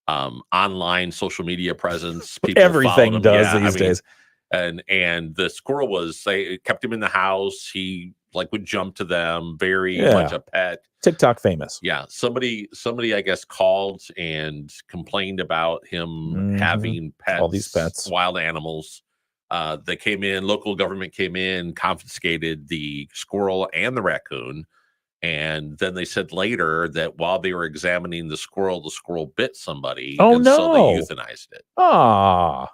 online social media presence. Everything does these days. And the squirrel they kept him in the house. He would jump to them, very much a pet. TikTok famous. Yeah. Somebody I guess called and complained about him having pets, all these pets, wild animals. they came in, local government came in, confiscated the squirrel and the raccoon. And then they said later that while they were examining the squirrel bit somebody. Oh, and no. So they euthanized it. Ah.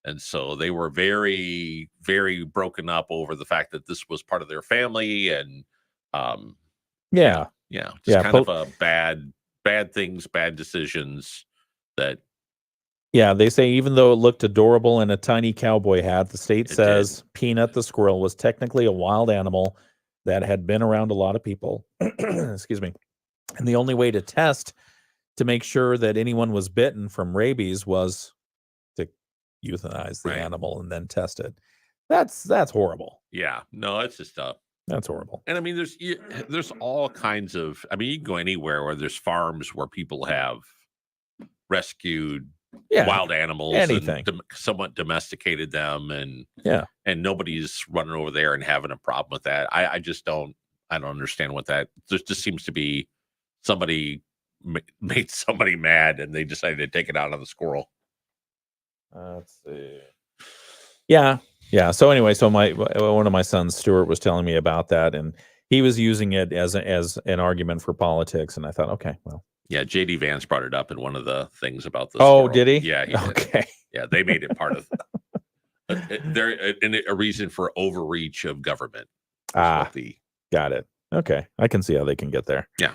And so they were very, very broken up over the fact that this was part of their family. And Yeah. just kind of a bad things, bad decisions that. Yeah, they say even though it looked adorable in a tiny cowboy hat, the state says Peanut the squirrel was technically a wild animal that had been around a lot of people. Excuse me. And the only way to test to make sure that anyone was bitten from rabies was to euthanize the animal and then test it. That's horrible. Yeah, no, it's just that's horrible. And I mean, there's all kinds of. I mean, you can go anywhere where there's farms where people have rescued wild animals, anything, and somewhat domesticated them, and and nobody's running over there and having a problem with that. I just don't. I don't understand what that. There just seems to be somebody made somebody mad, and they decided to take it out on the squirrel. Let's see. Yeah. So anyway, one of my sons, Stuart, was telling me about that, and he was using it as an argument for politics, and I thought, okay, well. Yeah, J.D. Vance brought it up in one of the things about the Oh, squirrel. did he? Yeah, he okay. Did. Yeah, they made it part of a reason for overreach of government. Got it. Okay, I can see how they can get there. Yeah.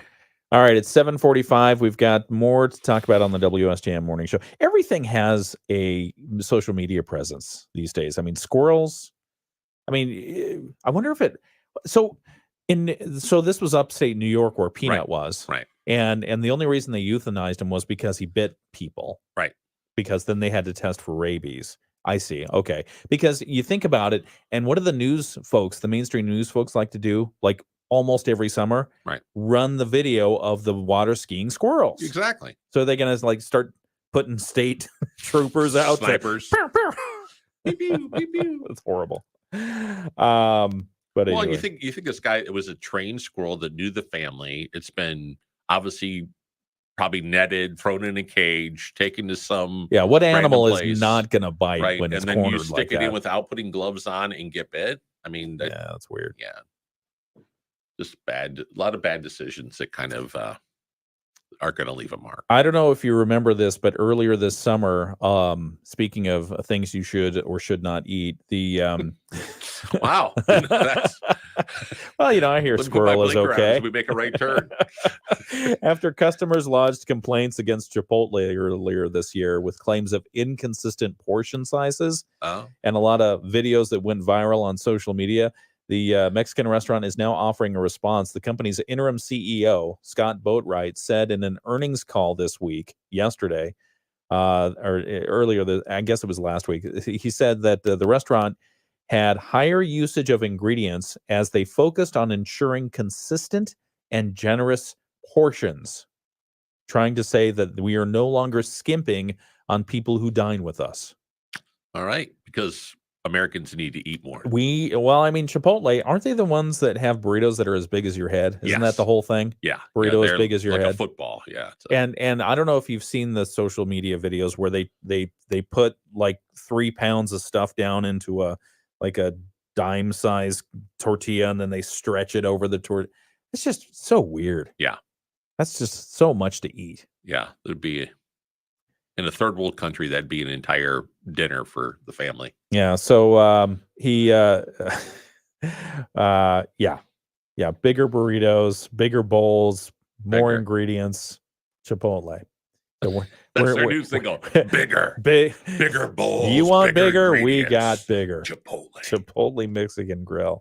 All right, it's 7:45. We've got more to talk about on the WSJM Morning Show. Everything has a social media presence these days. I mean, squirrels. I mean, I wonder if it. So this was upstate New York where Peanut was. Right. And the only reason they euthanized him was because he bit people. Right. Because then they had to test for rabies. I see. Okay. Because you think about it, and what do the news folks, the mainstream news folks like to do? Like almost every summer, right? Run the video of the water skiing squirrels. Exactly. So are they going to like start putting state troopers out? Snipers. Pew, pew, pew, pew. That's horrible. But well, anyway. you think this guy, it was a trained squirrel that knew the family. It's been obviously probably netted, thrown in a cage, taken to some what animal place, is not going to bite right? when it's and then cornered you stick like it that? in without putting gloves on and get bit. I mean, that's weird. Yeah, just bad. A lot of bad decisions that kind of are going to leave a mark. I don't know if you remember this, but earlier this summer, speaking of things you should or should not eat, the wow. Well, I hear squirrel is okay. We make a right turn. After customers lodged complaints against Chipotle earlier this year with claims of inconsistent portion sizes and a lot of videos that went viral on social media, the Mexican restaurant is now offering a response. The company's interim CEO, Scott Boatwright, said in an earnings call yesterday, or earlier, I guess it was last week, he said that the restaurant had higher usage of ingredients as they focused on ensuring consistent and generous portions, trying to say that we are no longer skimping on people who dine with us. All right, because Americans need to eat more. Chipotle, aren't they the ones that have burritos that are as big as your head? Isn't that the whole thing? Yeah. Burrito as big as your like head. A football. Yeah. And I don't know if you've seen the social media videos where they put like 3 pounds of stuff down into a dime size tortilla and then they stretch it over the tortilla. It's just so weird. Yeah. That's just so much to eat. Yeah. There'd be in a third world country, that'd be an entire dinner for the family. Yeah. So he bigger burritos, bigger bowls, more ingredients, Chipotle. So That's their new single. Bigger bowls. You want bigger? We ingredients. got bigger. Chipotle Mexican Grill.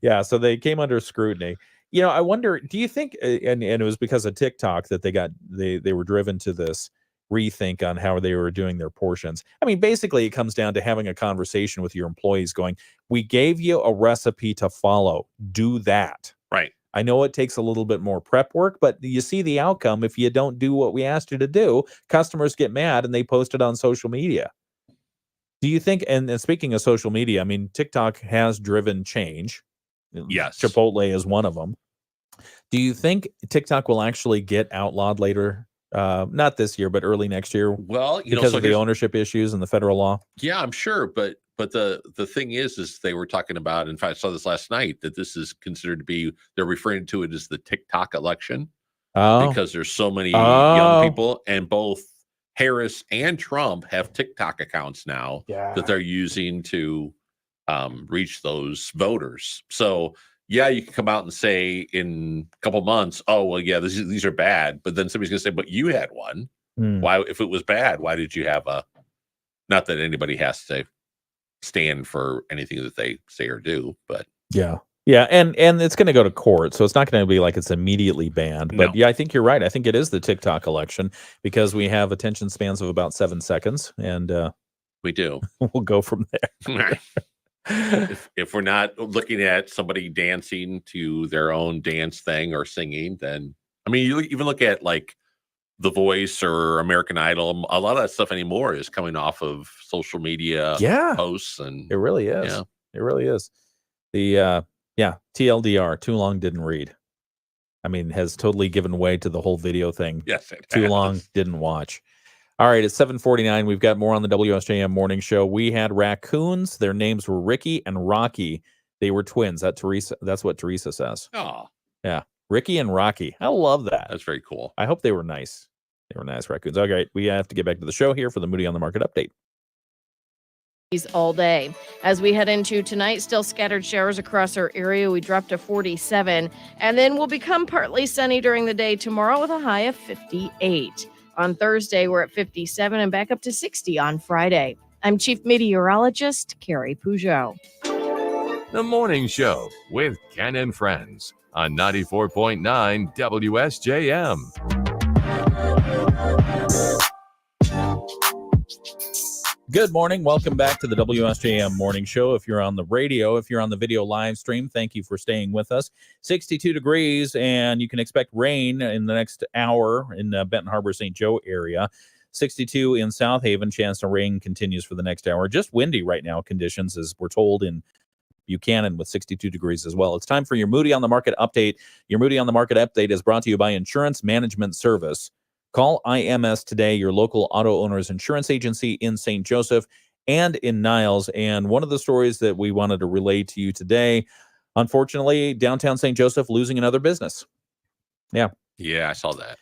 Yeah. So they came under scrutiny. I wonder, do you think, and it was because of TikTok that they were driven to this rethink on how they were doing their portions. I mean, basically it comes down to having a conversation with your employees going, we gave you a recipe to follow. Do that. Right. I know it takes a little bit more prep work, but you see the outcome. If you don't do what we asked you to do, customers get mad and they post it on social media. Do you think, and speaking of social media, I mean, TikTok has driven change. Not this year, but early next year. Well, because of the ownership issues and the federal law. Yeah, I'm sure, but the thing is they were talking about. In fact, I saw this last night that this is considered to be. They're referring to it as the TikTok election because there's so many young people, and both Harris and Trump have TikTok accounts now that they're using to reach those voters. So yeah, you can come out and say in a couple months, oh well, yeah, these are bad. But then somebody's gonna say, but you had one. Why, if it was bad, why did you have a? Not that anybody has to stand for anything that they say or do, but yeah, and it's going to go to court, so it's not going to be like it's immediately banned. But yeah, I think you're right. I think it is the TikTok election because we have attention spans of about 7 seconds, and we do. We'll go from there. If we're not looking at somebody dancing to their own dance thing or singing, then I mean, you even look at like The Voice or American Idol. A lot of that stuff anymore is coming off of social media posts, and it really is. Yeah. It really is. The TLDR, too long didn't read. I mean, has totally given way to the whole video thing. Yes, it too has. long didn't watch. All right, it's 7:49. We've got more on the WSJM morning show. We had raccoons. Their names were Ricky and Rocky. They were twins. That's what Teresa says. Oh, yeah, Ricky and Rocky. I love that. That's very cool. I hope they were nice. They were nice raccoons. Okay, we have to get back to the show here for the Moody on the Market update. All day. As we head into tonight, still scattered showers across our area. We drop to 47, and then we'll become partly sunny during the day tomorrow with a high of 58. On Thursday, we're at 57 and back up to 60 on Friday. I'm Chief Meteorologist Carrie Peugeot. The Morning Show with Ken and Friends on 94.9 WSJM. Good morning. Welcome back to the WSJM Morning Show. If you're on the radio, if you're on the video live stream, thank you for staying with us. 62 degrees, and you can expect rain in the next hour in Benton Harbor, St. Joe area. 62 in South Haven. Chance of rain continues for the next hour. Just windy right now conditions, as we're told in Buchanan, with 62 degrees as well. It's time for your Moody on the Market update. Your Moody on the Market update is brought to you by Insurance Management Service. Call IMS today, your local auto owners insurance agency in St. Joseph and in Niles. And one of the stories that we wanted to relay to you today, unfortunately, downtown St. Joseph losing another business. Yeah, I saw that.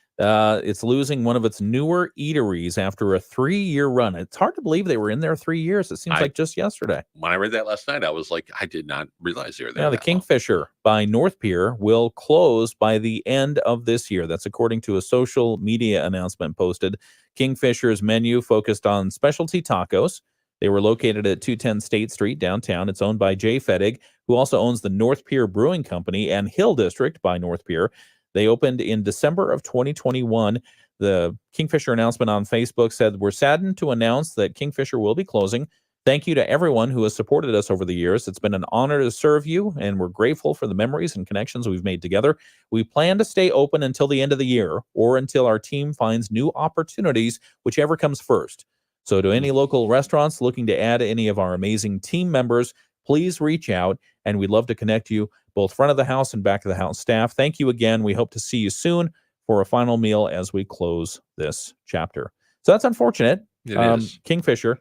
It's losing one of its newer eateries after a 3-year run. It's hard to believe they were in there 3 years. It seems like just yesterday. When I read that last night, I was like, I did not realize they were there. Yeah, the Kingfisher by North Pier will close by the end of this year. That's according to a social media announcement posted. Kingfisher's menu focused on specialty tacos. They were located at 210 State Street downtown. It's owned by Jay Fettig, who also owns the North Pier Brewing Company and Hill District by North Pier. They opened in December of 2021. The Kingfisher announcement on Facebook said, "We're saddened to announce that Kingfisher will be closing. Thank you to everyone who has supported us over the years. It's been an honor to serve you, and we're grateful for the memories and connections we've made together. We plan to stay open until the end of the year or until our team finds new opportunities, whichever comes first. So to any local restaurants looking to add any of our amazing team members, please reach out, and we'd love to connect you, both front of the house and back of the house staff. Thank you again. We hope to see you soon for a final meal as we close this chapter." So that's unfortunate. It is. Kingfisher.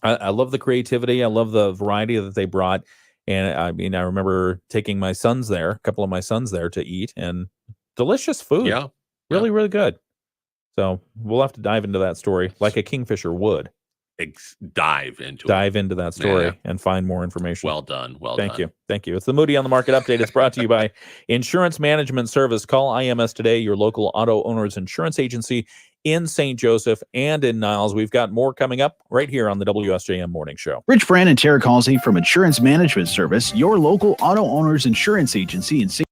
I love the creativity. I love the variety that they brought. And I mean, I remember taking my sons there, a couple of my sons there to eat, and delicious food. Yeah. Really, really good. So we'll have to dive into that story like a Kingfisher would. Dive into that story and find more information. Well done. Thank you. It's the Moody on the Market update. It's brought to you by Insurance Management Service. Call IMS today, your local auto owners insurance agency in St. Joseph and in Niles. We've got more coming up right here on the WSJM Morning Show. Rich Brand and Tara Halsey from Insurance Management Service, your local auto owners insurance agency in St.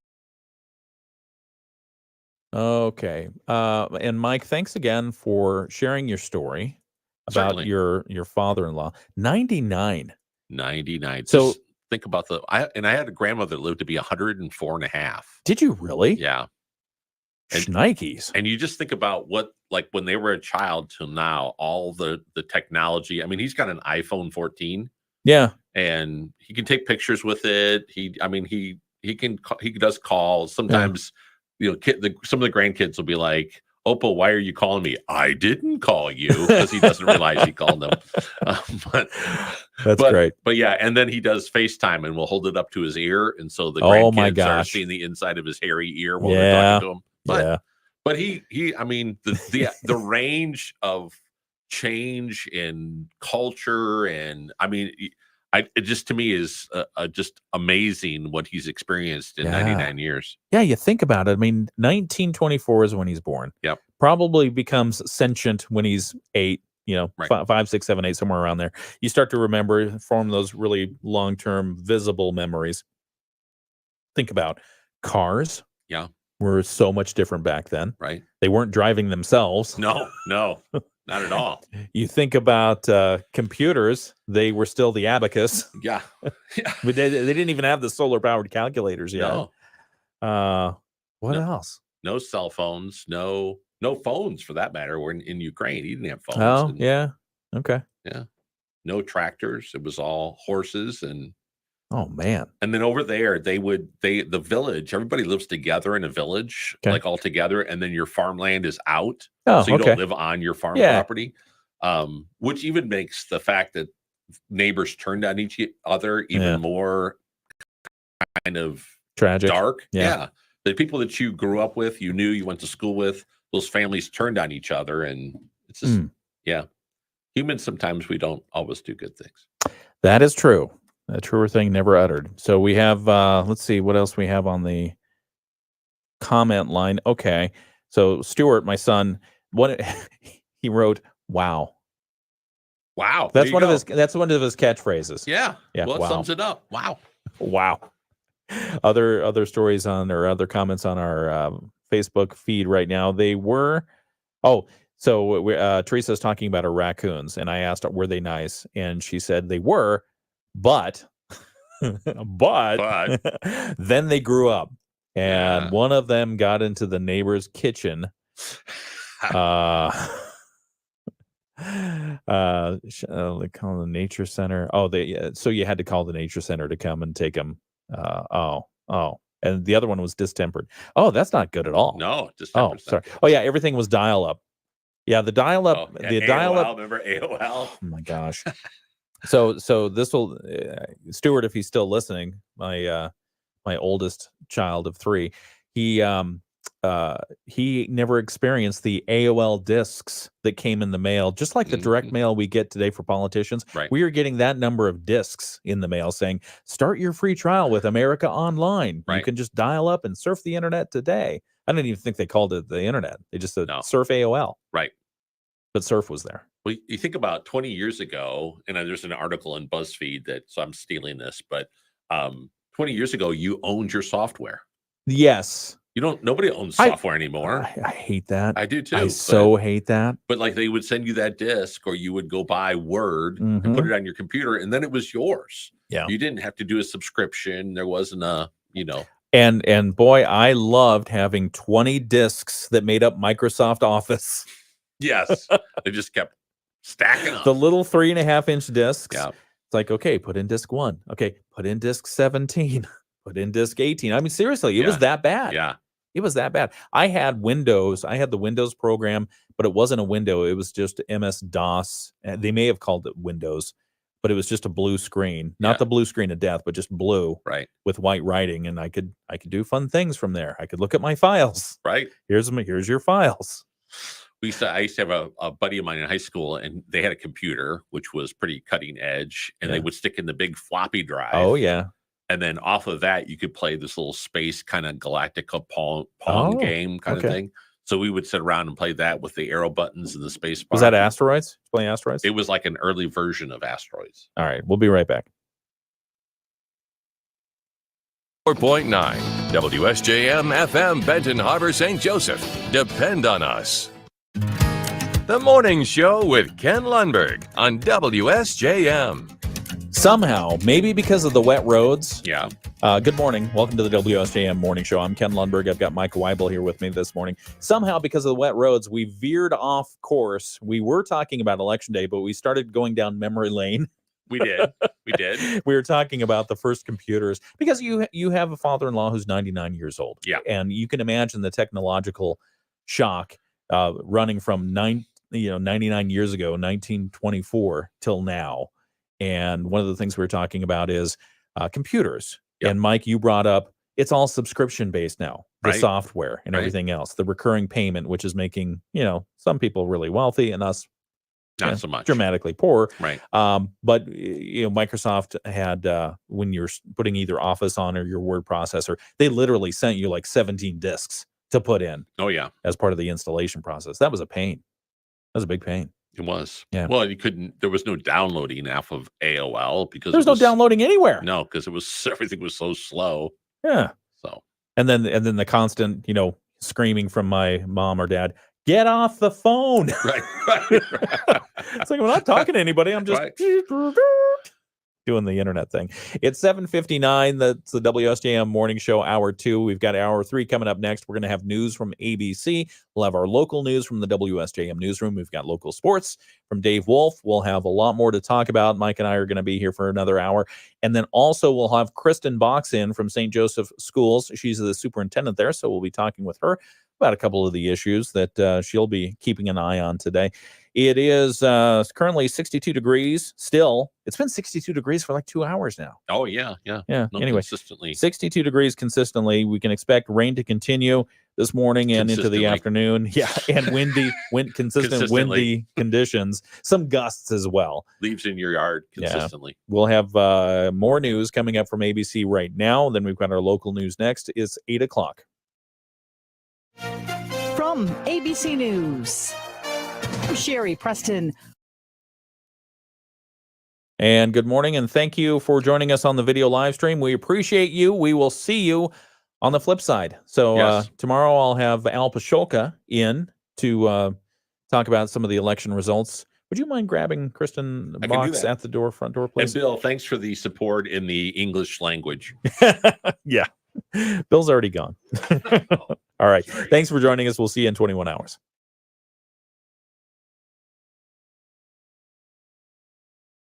Okay. And Mike, thanks again for sharing your story about Certainly. your father-in-law. 99. 99. So just think about I had a grandmother that lived to be 104 and a half. Did you really? Yeah. Nikes. And you just think about what, like when they were a child till now, all the technology. I mean, he's got an iPhone 14. Yeah. And he can take pictures with it. He does calls. Sometimes, some of the grandkids will be like, Opal, why are you calling me? I didn't call you, because he doesn't realize he called them. That's great. But yeah, and then he does FaceTime, and we'll hold it up to his ear, and so the Oh my grandkids are gosh. seeing the inside of his hairy ear while they're talking to him. But he, I mean, the range of change in culture, and I mean, it just, to me, is just amazing what he's experienced in 99 years. Yeah, you think about it. I mean, 1924 is when he's born. Yep. Probably becomes sentient when he's 8, you know, Right. 5, 6, 7, 8, somewhere around there. You start to remember, form those really long-term visible memories. Think about cars. Yeah. Were so much different back then. Right. They weren't driving themselves. No, not at all. You think about computers, they were still the abacus. Yeah. But they didn't even have the solar-powered calculators yet. No. What else? No cell phones, no phones for that matter. We're in Ukraine. He didn't have phones. Oh, and- yeah. Okay. Yeah. No tractors. It was all horses and Oh, man. And then over there, the village, everybody lives together in a village, Okay. like all together, and then your farmland is out. Oh, so you okay. don't live on your farm Yeah. property. Which even makes the fact that neighbors turned on each other even Yeah. more kind of Tragic. dark. Yeah. Yeah. The people that you grew up with, you knew, you went to school with, those families turned on each other. And it's just, yeah. Humans, sometimes we don't always do good things. That is true. A truer thing never uttered. So we have, let's see what else we have on the comment line. Okay. So Stuart, my son, he wrote, wow. Wow. That's one of his catchphrases. Yeah. Yeah. Well, it Wow. sums it up. Wow. Wow. Other stories on, or other comments on our Facebook feed right now. They were, so Teresa's talking about her raccoons, and I asked, were they nice? And she said they were, but then they grew up, and one of them got into the neighbor's kitchen. They call it the nature center. So you had to call the nature center to come and take them. And the other one was distempered. Oh, that's not good at all. No, Oh, distempered. sorry. Oh yeah, everything was dial up. Yeah, the dial up. Yeah, The dial up. remember AOL? Oh my gosh. So this will, Stuart, if he's still listening, my oldest child of 3, he never experienced the AOL discs that came in the mail, just like the direct mail we get today for politicians. Right. We are getting that number of discs in the mail saying, start your free trial with America Online. You Right. can just dial up and surf the internet today. I don't even think they called it the internet. They just said surf AOL. Right. But surf was there. Well, you think about 20 years ago, and there's an article in BuzzFeed so I'm stealing this, but 20 years ago, you owned your software. Yes. Nobody owns software anymore. I hate that. I do too. I so hate that. But like they would send you that disc, or you would go buy Word and Mhm. put it on your computer, and then it was yours. Yeah. You didn't have to do a subscription. There wasn't And boy, I loved having 20 discs that made up Microsoft Office. Yes. They just kept stacking up. The little 3.5-inch discs. Yeah. It's like, okay, put in disc 1. Okay, put in disc 17. Put in disc 18. I mean, seriously, it was Yeah. that bad. Yeah. It was that bad. I had Windows. I had the Windows program, but it wasn't a window. It was just MS-DOS. They may have called it Windows, but it was just a blue screen. Not the blue screen of death, but just blue. Right. With white writing, and I could do fun things from there. I could look at my files. Right. Here's your files. I used to have a buddy of mine in high school, and they had a computer which was pretty cutting edge, and they Yeah. would stick in the big floppy drive. Oh yeah. And then off of that, you could play this little space kind of Galactica Pong Oh, game kind okay. of thing. So we would sit around and play that with the arrow buttons and the space bar. Was that Asteroids? Playing Asteroids? It was like an early version of Asteroids. All right, we'll be right back. 4.9 WSJM FM Benton Harbor, St. Joseph. Depend on us. The Morning Show with Ken Lundberg on WSJM. Somehow, maybe because of the wet roads. Yeah. Good morning. Welcome to the WSJM Morning Show. I'm Ken Lundberg. I've got Mike Weibel here with me this morning. Somehow, because of the wet roads, we veered off course. We were talking about Election Day, but we started going down memory lane. We did. We did. We were talking about the first computers because you have a father-in-law who's 99 years old. Yeah. And you can imagine the technological shock running from 99 years ago, 1924 till now. And one of the things we were talking about is computers. Yep. And Mike, you brought up it's all subscription based now, the Right. software and Right. everything else, the recurring payment, which is making, some people really wealthy and us Not so much. dramatically poor. Right. But Microsoft had when you're putting either Office on or your word processor, they literally sent you like 17 disks to put in Oh yeah, as part of the installation process. That was a pain. That was a big pain. it was. Yeah. Well, you couldn't. There was no downloading off of AOL because There's it no was, downloading anywhere. No, because it was everything was so slow. Yeah. So And then the constant, screaming from my mom or dad, get off the phone. right. It's like, I'm not talking to anybody. I'm just Right. doing the internet thing. It's 7:59. That's the WSJM Morning Show, Hour 2. We've got Hour 3 coming up next. We're going to have news from ABC. We'll have our local news from the WSJM newsroom. We've got local sports from Dave Wolf. We'll have a lot more to talk about. Mike and I are going to be here for another hour. And then also we'll have Kristen Box in from St. Joseph Schools. She's the superintendent there, so we'll be talking with her about a couple of the issues that she'll be keeping an eye on today. It is currently 62 degrees still. It's been 62 degrees for like 2 hours now. Oh yeah, yeah. Yeah. No, Anyway, consistently. 62 degrees consistently. We can expect rain to continue this morning and into the Consistently. afternoon. Yeah. And consistent Consistently. windy conditions, some gusts as well. Leaves in your yard Yeah. consistently. We'll have more news coming up from ABC right now. Then we've got our local news next. It's 8 o'clock. From ABC News, I'm Sherry Preston. And good morning, and thank you for joining us on the video live stream. We appreciate you. We will see you on the flip side. So Yes. tomorrow I'll have Al Pashoka in to talk about some of the election results. Would you mind grabbing Kristen I can do Box that. at the front door, And please? Bill, thanks for the support in the English language. Yeah. Bill's already gone. All right. Thanks for joining us. We'll see you in 21 hours.